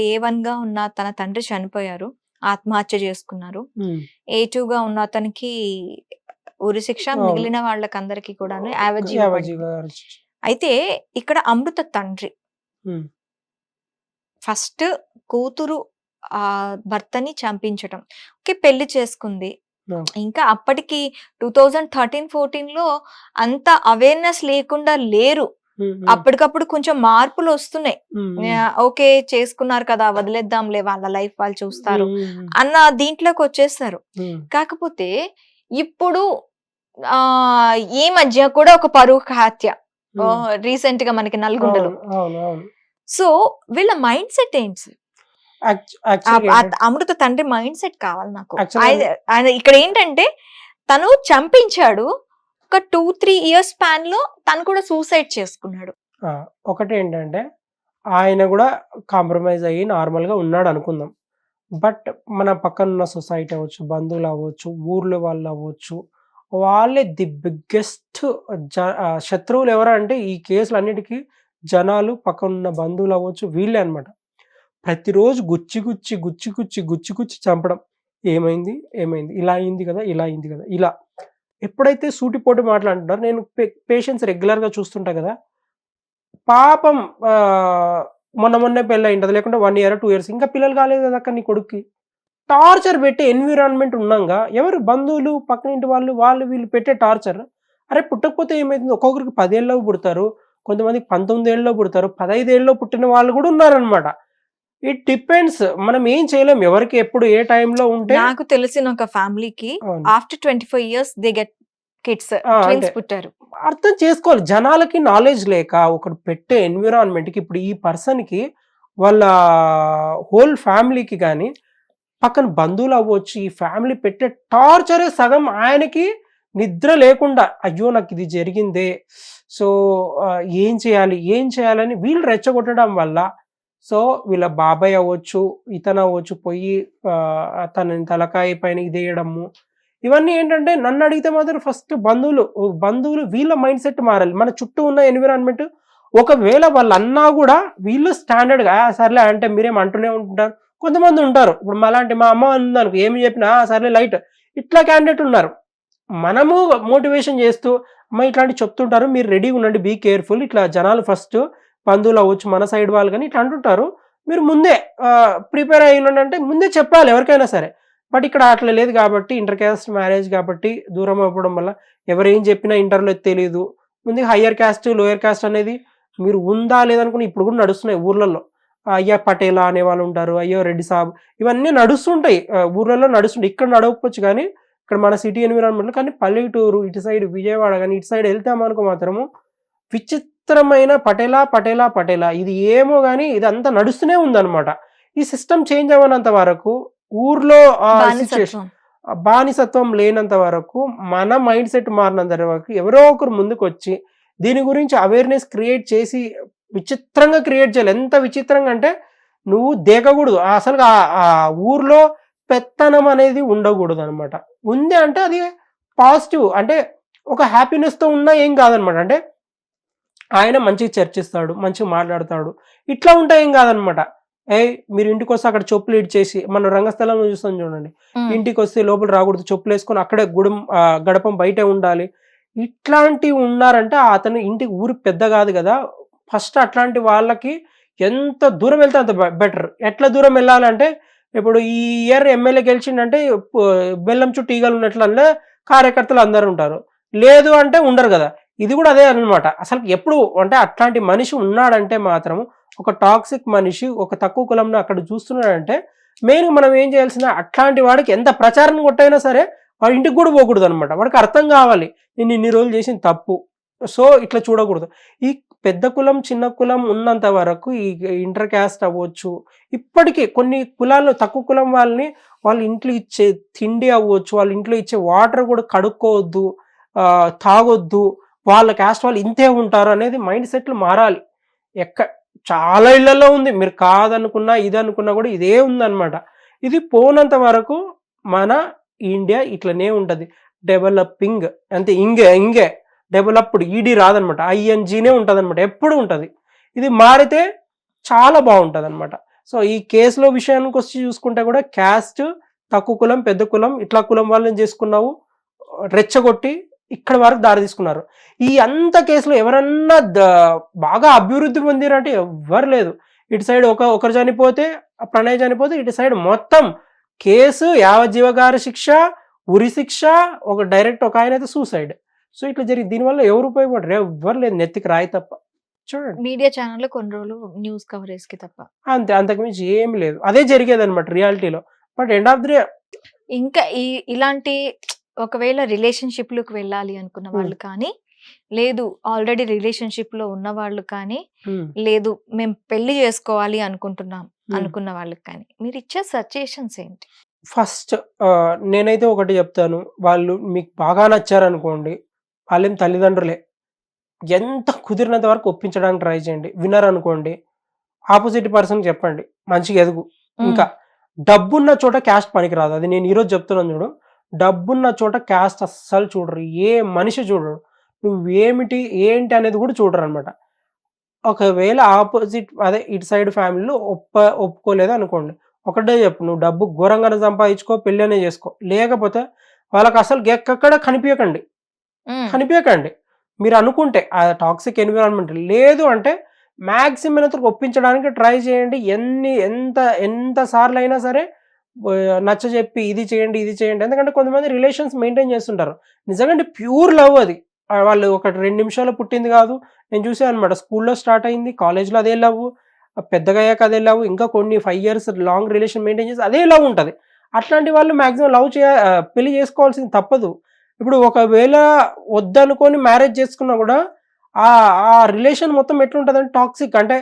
A1 గా ఉన్న తన తండ్రి చనిపోయారు, ఆత్మహత్య చేసుకున్నారు. A2 గా ఉన్న అతనికి ఉరి శిక్ష, మిగిలిన వాళ్ళకందరికి కూడా యావజ్జీవ. అయితే ఇక్కడ అమృత తండ్రి ఫస్ట్ కూతురు ఆ భర్తని చంపించటం, ఓకే పెళ్లి చేసుకుంది. ఇంకా అప్పటికి 2013-14 లో అంత అవేర్నెస్ లేకుండా లేరు. అప్పటికప్పుడు కొంచెం మార్పులు వస్తున్నాయి. ఓకే చేసుకున్నారు కదా వదిలేద్దాంలే, వాళ్ళ లైఫ్ వాళ్ళు చూస్తారు అన్న దీంట్లోకి వచ్చేస్తారు. కాకపోతే ఇప్పుడు ఈ మధ్య కూడా ఒక పరువు హత్య రీసెంట్ గా మనకి నల్గొండలో. సో వీళ్ళ మైండ్ సెట్ ఏంటి? అమృత తండ్రి మైండ్ సెట్ కావాలి నాకు. ఇక్కడ ఏంటంటే తను చంపించాడు, ఒక 2-3 ఇయర్స్ స్పాన్ లో తను కూడా సూసైడ్ చేసుకున్నాడు. ఒకటి ఏంటంటే ఆయన కూడా కాంప్రమైజ్ అయ్యి నార్మల్ గా ఉన్నాడు అనుకుందాం. బట్ మన పక్కన ఉన్న సొసైటీ అవ్వచ్చు, బంధువులు అవ్వచ్చు, ఊర్లో వాళ్ళు అవ్వచ్చు, వాళ్ళే ది బిగ్గెస్ట్ శత్రువులు ఎవరంటే ఈ కేసులు అన్నిటికీ జనాలు, పక్కన ఉన్న బంధువులు అవ్వచ్చు, వీళ్ళే అనమాట. ప్రతిరోజు గుచ్చి చంపడం. ఏమైంది, ఇలా అయింది కదా, ఇలా ఎప్పుడైతే సూటిపోటు మాట్లాడుతుంటారో, నేను పేషెంట్స్ రెగ్యులర్గా చూస్తుంటా కదా, పాపం మొన్నే పెళ్ళి అయింటది, లేకుంటే 1 year 2 years ఇంకా పిల్లలు కాలేదు కదా అక్క నీ కొడుక్కి. టార్చర్ పెట్టే ఎన్విరాన్మెంట్ ఉన్నాగా ఎవరు బంధువులు, పక్కనింటి వాళ్ళు వీళ్ళు పెట్టే టార్చర్. అరే పుట్టకపోతే ఏమైతుంది, ఒక్కొక్కరికి 10 ఏళ్ళలో పుడతారు, కొంతమందికి 19 ఏళ్ళలో పుడతారు, 15 ఏళ్ళలో పుట్టిన వాళ్ళు కూడా ఉన్నారనమాట. ఇట్ డిపెండ్స్, మనం ఏం చేయలేం, ఎవరికి ఎప్పుడు ఏ టైంలో ఉంటే. నాకు తెలిసిన ఒక ఫ్యామిలీకి after 25 years they get kids, twins పుట్టారు. అర్థం చేసుకోవాలి, జనాలకి నాలెడ్జ్ లేక ఒకటి పెట్టే ఎన్విరాన్మెంట్ కి, ఇప్పుడు ఈ పర్సన్ కి వాళ్ళ హోల్ ఫ్యామిలీకి కానీ పక్కన బంధువులు అవ్వచ్చు, ఈ ఫ్యామిలీ పెట్టే టార్చరే సగం ఆయనకి నిద్ర లేకుండా, అయ్యో నాకు ఇది జరిగిందే, సో ఏం చేయాలని వీళ్ళు రెచ్చగొట్టడం వల్ల, సో వీళ్ళ బాబాయ్ అవ్వచ్చు, ఇతను అవ్వచ్చు, పోయి తనని తలకాయ పైన ఇదేయడము, ఇవన్నీ ఏంటంటే నన్ను అడిగితే మాత్రం ఫస్ట్ బంధువులు వీళ్ళ మైండ్ సెట్ మారాలి. మన చుట్టూ ఉన్న ఎన్విరాన్మెంట్, ఒకవేళ వాళ్ళు అన్నా కూడా వీళ్ళు స్టాండర్డ్గా సర్లే అంటే మీరేం అంటూనే ఉంటుంటారు. కొంతమంది ఉంటారు, ఇప్పుడు మాలాంటి మా అమ్మ ఉందనుకో, ఏమి చెప్పినా సర్లే లైట్, ఇట్లా క్యాండిడేట్ ఉన్నారు. మనము మోటివేషన్ చేస్తూ అమ్మ ఇట్లాంటి చెప్తుంటారు, మీరు రెడీగా ఉండండి, బీ కేర్ఫుల్, ఇట్లా జనాలు ఫస్ట్ బంధువులు అవ్వచ్చు, మన సైడ్ వాళ్ళు కానీ ఇట్లా అంటుంటారు, మీరు ముందే ప్రిపేర్ అయ్యి ఉండండి, ముందే చెప్పాలి ఎవరికైనా సరే. బట్ ఇక్కడ అట్లా లేదు కాబట్టి, ఇంటర్ క్యాస్ట్ మ్యారేజ్ కాబట్టి దూరం అవ్వడం వల్ల ఎవరు ఏం చెప్పినా ఇంటర్లో తెలియదు. ముందు హయ్యర్ క్యాస్ట్, లోయర్ క్యాస్ట్ అనేది మీరు ఉందా లేదనుకుని ఇప్పుడు కూడా నడుస్తున్నాయి ఊర్లలో. అయ్యా పటేలా అనే వాళ్ళు ఉంటారు, అయ్యో రెడ్డి సాబ్, ఇవన్నీ నడుస్తుంటాయి ఊర్లలో, నడుస్తుంటాయి. ఇక్కడ నడవకపోవచ్చు కానీ ఇక్కడ మన సిటీ ఎన్విరాన్మెంట్లో. కానీ పల్లెటూరు ఇటు సైడ్ విజయవాడ కానీ ఇటు సైడ్ వెళ్తామనుకో మాత్రము విచిత్రమైన పటేలా ఇది ఏమో కానీ ఇదంతా నడుస్తూనే ఉందన్నమాట. ఈ సిస్టమ్ చేంజ్ అవ్వనంత వరకు, ఊర్లో బానిసత్వం లేనంత వరకు, మన మైండ్ సెట్ మారినంత వరకు ఎవరో ఒకరు ముందుకు వచ్చి దీని గురించి అవేర్నెస్ క్రియేట్ చేసి, విచిత్రంగా క్రియేట్ చేయాలి. ఎంత విచిత్రంగా అంటే నువ్వు దేకకూడదు అసలు, ఆ ఊర్లో పెత్తనం అనేది ఉండకూడదు అనమాట. ఉంది అంటే అది పాజిటివ్, అంటే ఒక హ్యాపీనెస్తో ఉన్నా ఏం కాదనమాట. అంటే ఆయన మంచిగా చర్చిస్తాడు, మంచిగా మాట్లాడతాడు, ఇట్లా ఉంటా ఏం కాదనమాట. మీరు ఇంటికి వస్తే అక్కడ చెప్పులు ఇడ్చేసి, మనం రంగస్థలంలో చూస్తాం చూడండి, ఇంటికి వస్తే లోపల రాకూడదు, చెప్పులు వేసుకొని అక్కడే గడపం బయటే ఉండాలి, ఇట్లాంటివి ఉన్నారంటే అతను ఇంటికి ఊరు పెద్ద కాదు కదా. ఫస్ట్ అట్లాంటి వాళ్ళకి ఎంత దూరం వెళ్తే అంత బెటర్. ఎట్లా దూరం వెళ్ళాలంటే, ఇప్పుడు ఈ ఇయర్ ఎమ్మెల్యే గెలిచిందంటే బెల్లం చుట్టూ ఈగలు ఉన్నట్లనే కార్యకర్తలు అందరూ ఉంటారు, లేదు అంటే ఉండరు కదా. ఇది కూడా అదే అనమాట. అసలు ఎప్పుడు అంటే అట్లాంటి మనిషి ఉన్నాడంటే మాత్రం, ఒక టాక్సిక్ మనిషి ఒక తక్కువ కులంలో అక్కడ చూస్తున్నాడంటే, మెయిన్ మనం ఏం చేయాల్సిన, అట్లాంటి వాడికి ఎంత ప్రచారం కొట్టైనా సరే వాడి ఇంటికి కూడా పోకూడదు అనమాట. వాడికి అర్థం కావాలి నేను ఇన్ని రోజులు చేసిన తప్పు, సో ఇట్లా చూడకూడదు. ఈ పెద్ద కులం చిన్న కులం ఉన్నంత వరకు, ఈ ఇంటర్ క్యాస్ట్ అవ్వచ్చు, ఇప్పటికీ కొన్ని కులాల్లో తక్కువ కులం వాళ్ళని వాళ్ళ ఇంట్లో ఇచ్చే తిండి అవ్వచ్చు, వాళ్ళ ఇంట్లో ఇచ్చే వాటర్ కూడా కడుక్కోవద్దు, తాగొద్దు, వాళ్ళ క్యాస్ట్ వాళ్ళు ఇంతే ఉంటారు అనేది మైండ్ సెట్లు మారాలి. చాలా ఇళ్లలో ఉంది, మీరు కాదనుకున్నా ఇది అనుకున్నా కూడా ఇదే ఉందన్నమాట. ఇది పోనంత వరకు మన ఇండియా ఇట్లనే ఉంటుంది, డెవలపింగ్ అంతే. ఇంగే డెవలప్డ్ ఈడీ రాదనమాట, ఐఎన్జీనే ఉంటుంది అనమాట, ఎప్పుడు ఉంటుంది. ఇది మారితే చాలా బాగుంటుంది అనమాట. సో ఈ కేసులో విషయానికి వచ్చి చూసుకుంటే కూడా క్యాస్ట్, తక్కువ కులం పెద్ద కులం ఇట్లా కులం వాళ్ళని చేసుకున్నావు, రెచ్చగొట్టి ఇక్కడ వరకు దారి తీసుకున్నారు. ఈ అంత కేసులో ఎవరన్నా బాగా అభివృద్ధి పొందిరంటే ఎవ్వరు లేదు. ఇటు సైడ్ ఒకరు చనిపోతే, ప్రణయ్ చనిపోతే, ఇటు సైడ్ మొత్తం కేసు, యావజ్జీవగారి శిక్ష, ఉరి శిక్ష, ఒక డైరెక్ట్ ఒక ఆయన అయితే సూసైడ్. సో ఇట్లా జరిగి దీనివల్ల ఎవరు ఉపయోగపడరు, ఎవ్వరు లేదు, నెత్తికి రాయి తప్ప. చూడండి మీడియా ఛానల్లో కొన్ని రోజులు న్యూస్ కవరేజ్ కి తప్ప అంతే, అంతకుమించి ఏమి లేదు. అదే జరిగేది అనమాట రియాలిటీలో. But end of the day ఇంకా ఇలాంటి ఒకవేళ రిలేషన్షిప్ లోకి వెళ్ళాలి అనుకున్న వాళ్ళు కానీ, లేదు ఆల్రెడీ రిలేషన్షిప్ లో ఉన్న వాళ్ళు కానీ, లేదు మేము పెళ్లి చేసుకోవాలి అనుకుంటున్నాం అనుకున్న వాళ్ళకి కానీ మీరు ఇచ్చే సజెషన్స్ ఏంటి? ఫస్ట్ నేనైతే ఒకటి చెప్తాను, వాళ్ళు మీకు బాగా నచ్చారనుకోండి, వాళ్ళేం తల్లిదండ్రులే, ఎంత కుదిరినంత వరకు ఒప్పించడానికి ట్రై చేయండి. విన్నర్ అనుకోండి, ఆపోజిట్ పర్సన్ చెప్పండి మంచిగా ఎదుగు. ఇంకా డబ్బున్న చోట క్యాస్ట్ పనికిరాదు, అది నేను ఈరోజు చెప్తున్నాను చూడు. డబ్బున్న చోట క్యాస్ట్ అస్సలు చూడరు, ఏ మనిషి చూడరు, నువ్వేమిటి ఏంటి అనేది కూడా చూడరు అనమాట. ఒకవేళ ఆపోజిట్ అదే ఇటు సైడ్ ఫ్యామిలీలో ఒప్పుకోలేదు అనుకోండి, ఒకటే చెప్పు, నువ్వు డబ్బు ఘోరంగానే సంపాదించుకో, పెళ్ళనే చేసుకో, లేకపోతే వాళ్ళకి అసలు ఎక్కడ కనిపించకండి. మీరు అనుకుంటే ఆ టాక్సిక్ ఎన్విరాన్మెంట్ లేదు అంటే మ్యాక్సిమం ఒప్పించడానికి ట్రై చేయండి. ఎంత సార్లు అయినా సరే నచ్చ చెప్పి ఇది చేయండి. ఎందుకంటే కొంతమంది రిలేషన్స్ మెయింటైన్ చేస్తుంటారు, నిజంగా ప్యూర్ లవ్ అది. వాళ్ళు ఒక 2 నిమిషాలు పుట్టింది కాదు, నేను చూసాను అనమాట. స్కూల్లో స్టార్ట్ అయింది, కాలేజ్లో అదే లవ్, పెద్దగా అయ్యాక అదే లవ్, ఇంకా కొన్ని 5 years లాంగ్ రిలేషన్ మెయింటైన్ చేసి అదే లవ్ ఉంటుంది. అట్లాంటి వాళ్ళు మ్యాక్సిమం పెళ్లి చేసుకోవాల్సింది తప్పదు. ఇప్పుడు ఒకవేళ వద్దనుకొని మ్యారేజ్ చేసుకున్నా కూడా ఆ రిలేషన్ మొత్తం ఎట్లుంటుందంటే టాక్సిక్. అంటే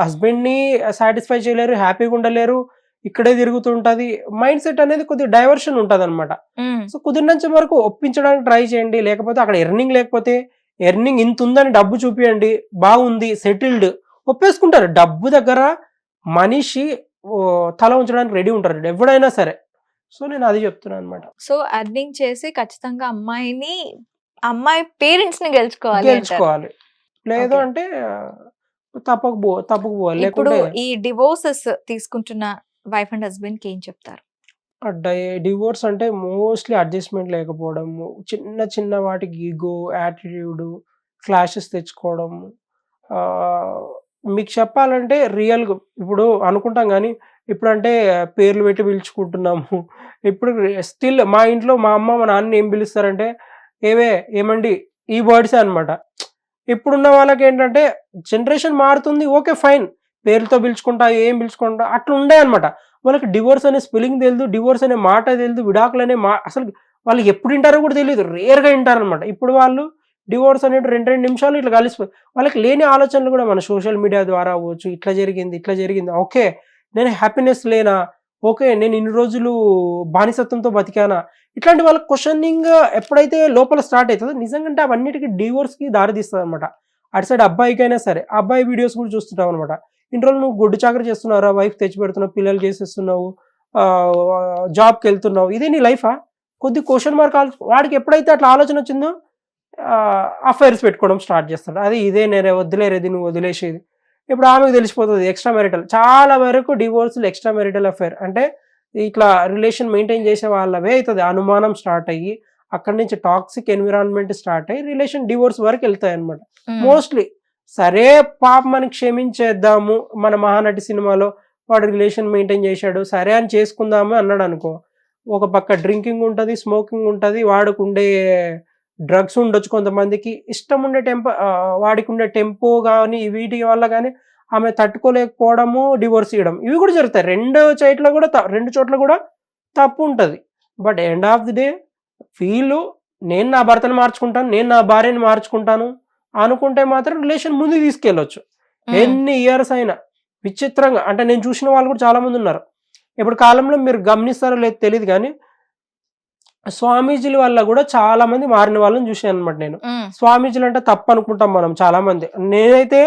హస్బెండ్ని సాటిస్ఫై చేయలేరు, హ్యాపీగా ఉండలేరు, ఇక్కడే తిరుగుతుంటుంది. మైండ్ సెట్ అనేది కొద్దిగా డైవర్షన్ ఉంటుంది అనమాట. సో కుదిరినంత వరకు ఒప్పించడానికి ట్రై చేయండి. లేకపోతే అక్కడ లేకపోతే ఎర్నింగ్ ఇంత ఉందని డబ్బు చూపియండి, బాగుంది, సెటిల్డ్, ఒప్పేసుకుంటారు. డబ్బు దగ్గర మనిషి తల ఉంచడానికి రెడీ ఉంటారు ఎవడైనా సరే. సో నేను అది చెప్తున్నాను అనమాట. సో అర్నింగ్ చేసి ఖచ్చితంగా అమ్మాయి పేరెంట్స్ ని గెలుచుకోవాలి. లేదు అంటే తప్పకపోవాలి. ఇప్పుడు ఈ డివోర్సెస్ తీసుకుంటున్న వైఫ్ అండ్ హస్బెండ్ కి ఏం చెప్తారు? డివోర్స్ అంటే మోస్ట్లీ అడ్జస్ట్మెంట్ లేకపోవడం, చిన్న వాటికి ఈగో, యాటిట్యూడ్, క్లాషెస్ తెచ్చుకోవడం. మీకు చెప్పాలంటే రియల్గా ఇప్పుడు అనుకుంటాం కానీ ఇప్పుడంటే పేర్లు పెట్టి పిలుచుకుంటున్నాము. ఇప్పుడు స్టిల్ మా ఇంట్లో మా అమ్మ మా నాన్న ఏం పిలుస్తారంటే ఏమండి ఈ వర్డ్సే అనమాట. ఇప్పుడున్న వాళ్ళకి ఏంటంటే జనరేషన్ మారుతుంది, ఓకే ఫైన్, పేర్లతో పిలుచుకుంటా, ఏం పిలుచుకుంటా అట్లా ఉండే అనమాట. వాళ్ళకి డివోర్స్ అనే స్పెల్లింగ్ తెలియదు, డివోర్స్ అనే మాట తెలియదు, విడాకులు అనే అసలు వాళ్ళు ఎప్పుడు వింటారో కూడా తెలియదు, రేర్గా వింటారనమాట. ఇప్పుడు వాళ్ళు డివోర్స్ అనేది 2 నిమిషాలు ఇట్లా కలిసిపోయి, వాళ్ళకి లేని ఆలోచనలు కూడా మన సోషల్ మీడియా ద్వారా అవ్వచ్చు. ఇట్లా జరిగింది, ఓకే నేను హ్యాపీనెస్ లేనా, ఓకే నేను ఇన్ని రోజులు బానిసత్వంతో బతికానా, ఇట్లాంటి వాళ్ళకి క్వశ్చనింగ్ ఎప్పుడైతే లోపల స్టార్ట్ అవుతుందో నిజంగా అవన్నిటికీ డివోర్స్కి దారితీస్తుంది అనమాట. అటు సైడ్ అబ్బాయికైనా సరే, అబ్బాయి వీడియోస్ కూడా చూస్తుంటావు అనమాట. ఇన్ని రోజులు నువ్వు గుడ్డు చాకరీ చేస్తున్నారా, వైఫ్ తెచ్చి పెడుతున్నావు, పిల్లలు చేసేస్తున్నావు, జాబ్కి వెళ్తున్నావు, ఇదే నీ లైఫా? కొద్ది క్వశ్చన్ మార్క్ వాడికి ఎప్పుడైతే అట్లా ఆలోచన వచ్చిందో అఫైర్స్ పెట్టుకోవడం స్టార్ట్ చేస్తాడు. అది ఇదే నేనే వదిలేరేది, నువ్వు వదిలేసేది. ఇప్పుడు ఆమెకు తెలిసిపోతుంది ఎక్స్ట్రా మ్యారిటల్. చాలా వరకు డివోర్స్లు ఎక్స్ట్రా మ్యారిటల్ అఫైర్ అంటే ఇట్లా రిలేషన్ మెయింటైన్ చేసే వాళ్ళవే అవుతుంది. అనుమానం స్టార్ట్ అయ్యి అక్కడి నుంచి టాక్సిక్ ఎన్విరాన్మెంట్ స్టార్ట్ అయ్యి రిలేషన్ డివోర్స్ వరకు వెళ్తాయి అనమాట మోస్ట్లీ. సరే పాప మనకి క్షమించేద్దాము, మన మహానటి సినిమాలో వాడు రిలేషన్ మెయింటైన్ చేశాడు సరే అని చేసుకుందాము అన్నాడు అనుకో, ఒక పక్క డ్రింకింగ్ ఉంటుంది, స్మోకింగ్ ఉంటుంది, వాడికి ఉండే డ్రగ్స్ ఉండొచ్చు, కొంతమందికి ఇష్టం ఉండే వాడికి ఉండే టెంపో కానీ వీటి వల్ల కానీ ఆమె తట్టుకోలేకపోవడము, డివోర్స్ ఇవ్వడం, ఇవి కూడా జరుగుతాయి. 2 చోట్ల కూడా తప్పు ఉంటుంది. But end of the day వీళ్ళు నేను నా భర్తను మార్చుకుంటాను, నేను నా భార్యను మార్చుకుంటాను అనుకుంటే మాత్రం రిలేషన్ ముందుకు తీసుకెళ్ళొచ్చు. ఎన్ని ఇయర్స్ అయినా విచిత్రంగా అంటే నేను చూసిన వాళ్ళు కూడా చాలా మంది ఉన్నారు. ఇప్పుడు కాలంలో మీరు గమనిస్తారో లేదు తెలియదు కానీ స్వామీజీల వల్ల కూడా చాలా మంది మారిన వాళ్ళని చూసాను అనమాట నేను. స్వామీజీలు అంటే తప్పు అనుకుంటాం మనం చాలా మంది. నేనైతే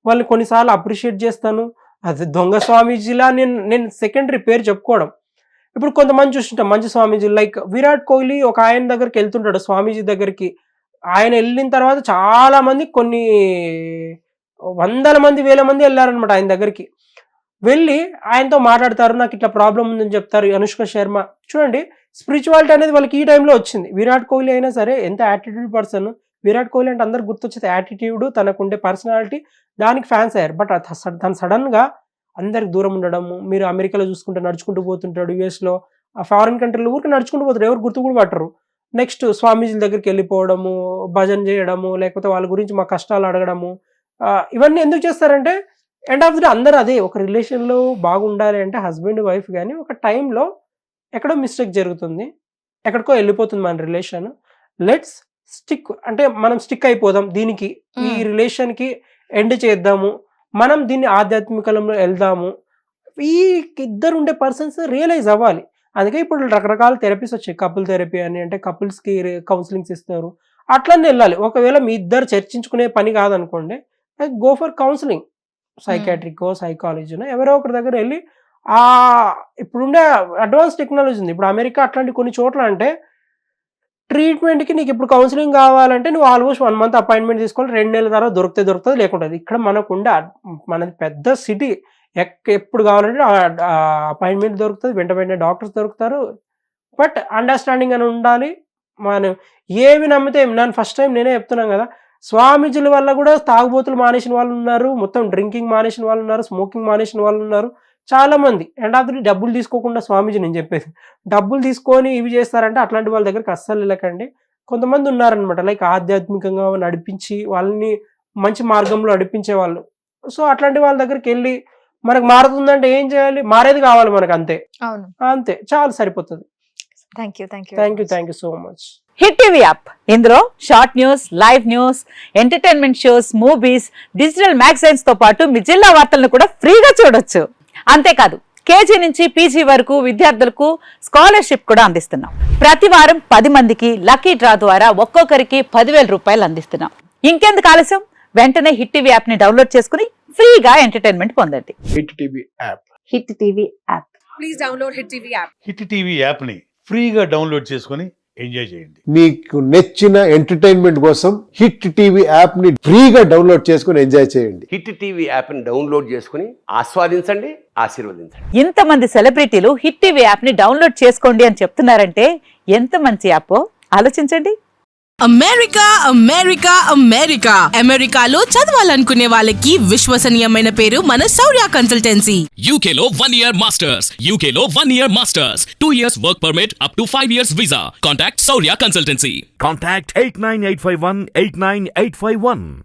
వాళ్ళని కొన్నిసార్లు అప్రిషియేట్ చేస్తాను. అది దొంగ స్వామీజీలా నేను సెకండరీ పేరు చెప్పుకోవడం. ఇప్పుడు కొంతమంది చూస్తుంటాం మంచి స్వామీజీ, లైక్ విరాట్ కోహ్లీ ఒక ఆయన దగ్గరికి వెళ్తుంటాడు స్వామీజీ దగ్గరికి. ఆయన వెళ్ళిన తర్వాత చాలా మంది కొన్ని వందల మంది వేల మంది వెళ్ళారనమాట ఆయన దగ్గరికి. వెళ్ళి ఆయనతో మాట్లాడతారు, నాకు ఇట్లా ప్రాబ్లం ఉందని చెప్తారు. అనుష్క శర్మ చూడండి, స్పిరిచువాలిటీ అనేది వాళ్ళకి ఈ టైంలో వచ్చింది. విరాట్ కోహ్లీ అయినా సరే ఎంత యాటిట్యూడ్ పర్సన్. విరాట్ కోహ్లీ అంటే అందరు గుర్తొచ్చేది యాటిట్యూడ్, తనకుండే పర్సనాలిటీ, దానికి ఫ్యాన్స్ అయ్యారు. బట్ తను సడన్ గా అందరికి దూరం ఉండడము. మీరు అమెరికాలో చూసుకుంటే నడుచుకుంటూ పోతుంటాడు, యుఎస్లో ఆ ఫారిన్ కంట్రీలో ఊరికి నడుచుకుంటూ పోతారు, ఎవరు గుర్తు కూడా పట్టరు. నెక్స్ట్ స్వామీజీల దగ్గరికి వెళ్ళిపోవడము, భజన చేయడము, లేకపోతే వాళ్ళ గురించి మా కష్టాలు అడగడము, ఇవన్నీ ఎందుకు చేస్తారంటే ఎండ్ ఆఫ్ ది డే అందరూ అదే ఒక రిలేషన్లో బాగుండాలి అంటే హస్బెండ్ వైఫ్ కానీ ఒక టైంలో ఎక్కడో మిస్టేక్ జరుగుతుంది, ఎక్కడికో వెళ్ళిపోతుంది మన రిలేషన్. లెట్స్ స్టిక్, అంటే మనం స్టిక్ అయిపోదాం దీనికి, ఈ రిలేషన్కి ఎండ్ చేద్దాము, మనం దీన్ని ఆధ్యాత్మికంలో వెళ్దాము. ఈ ఇద్దరు ఉండే పర్సన్స్ రియలైజ్ అవ్వాలి. అందుకే ఇప్పుడు రకరకాల థెరపీస్ వచ్చాయి, కపుల్ థెరపీ అని, అంటే కపుల్స్కి కౌన్సిలింగ్స్ ఇస్తారు. అట్లనే వెళ్ళాలి. ఒకవేళ మీ ఇద్దరు చర్చించుకునే పని కాదనుకోండి, గో ఫర్ కౌన్సిలింగ్, సైకాట్రికో సైకాలజీనో ఎవరో ఒకరి దగ్గర వెళ్ళి. ఇప్పుడుండే అడ్వాన్స్ టెక్నాలజీ ఉంది ఇప్పుడు అమెరికా అట్లాంటి కొన్ని చోట్ల, అంటే ట్రీట్మెంట్కి నీకు ఇప్పుడు కౌన్సిలింగ్ కావాలంటే నువ్వు ఆల్మోస్ట్ 1 month అపాయింట్మెంట్ తీసుకోవాలి, 2 నెలల తర్వాత దొరుకుతుంది లేకుంటుంది. ఇక్కడ మనకుండే మనది పెద్ద సిటీ, ఎప్పుడు కావాలంటే అపాయింట్మెంట్ దొరుకుతుంది, వెంట వెంటనే డాక్టర్స్ దొరుకుతారు. బట్ అండర్స్టాండింగ్ అని ఉండాలి. మనం ఏవి నమ్మితే నేను ఫస్ట్ టైం నేనే చెప్తున్నాను కదా, స్వామీజీల వల్ల కూడా తాగుబోతులు మానేసిన వాళ్ళు ఉన్నారు, మొత్తం డ్రింకింగ్ మానేసిన వాళ్ళు ఉన్నారు, స్మోకింగ్ మానేసిన వాళ్ళు ఉన్నారు చాలా మంది. అండ్ ఆఫ్ ది డబ్బులు తీసుకోకుండా స్వామీజీ, నేను చెప్పేది డబ్బులు తీసుకొని ఇవి చేస్తారంటే అట్లాంటి వాళ్ళ దగ్గరికి అస్సలు వెళ్ళకండి. కొంతమంది ఉన్నారనమాట లైక్ ఆధ్యాత్మికంగా నడిపించి వాళ్ళని మంచి మార్గంలో నడిపించే వాళ్ళు. సో అట్లాంటి వాళ్ళ దగ్గరికి వెళ్ళి మనకు మారుతుందంటే ఏం చేయాలి, మారేది కావాలి మనకు, అంతే అంతే చాలా సరిపోతుంది. Thank you so much. Hit TV app, ఇందులో short news, live news, entertainment shows, movies, digital magazines తో పాటు మీ జిల్లా వార్తలను కూడా ఫ్రీగా చూడొచ్చు. అంతేకాదు కేజీ నుంచి పీజీ వరకు విద్యార్థులకు స్కాలర్షిప్ కూడా అందిస్తున్నాం. ప్రతి వారం 10 మందికి లక్కీ డ్రా ద్వారా ఒక్కొక్కరికి 10,000 రూపాయలు అందిస్తున్నాం. ఇంకెందుకు ఆలస్యం, వెంటనే హిట్ టీవీ యాప్ ని డౌన్లోడ్ చేసుకుని ఫ్రీగా ఎంటర్టైన్మెంట్ పొందండి. Hit TV app. Hit TV app. Please download hit TV app. Hit TV app ని ఫ్రీగా డౌన్లోడ్ చేసుకుని ఎంజాయ్ చేయండి. మీకు నచ్చిన ఎంటర్టైన్మెంట్ కోసం హిట్ టీవీ యాప్ ని ఫ్రీగా డౌన్లోడ్ చేసుకుని ఎంజాయ్ చేయండి. హిట్ టీవీ యాప్ ని డౌన్లోడ్ చేసుకుని ఆస్వాదించండి, ఆశీర్వదించండి. ఇంతమంది సెలబ్రిటీలు హిట్ టీవీ యాప్ ని డౌన్లోడ్ చేసుకోండి అని చెప్తున్నారంటే ఎంత మంచి యాప్ ఆలోచించండి. అమెరికా అమెరికా అమెరికా అమెరికాలో చదవాలనుకునే వాళ్ళకి విశ్వసనీయమైన పేరు మన శౌర్య కన్సల్టెన్సీ. UK లో 1 year masters, UK లో 1 year masters, 2 years work permit up to 5 years visa. Contact Saurya Consultancy. Contact 89851 89851.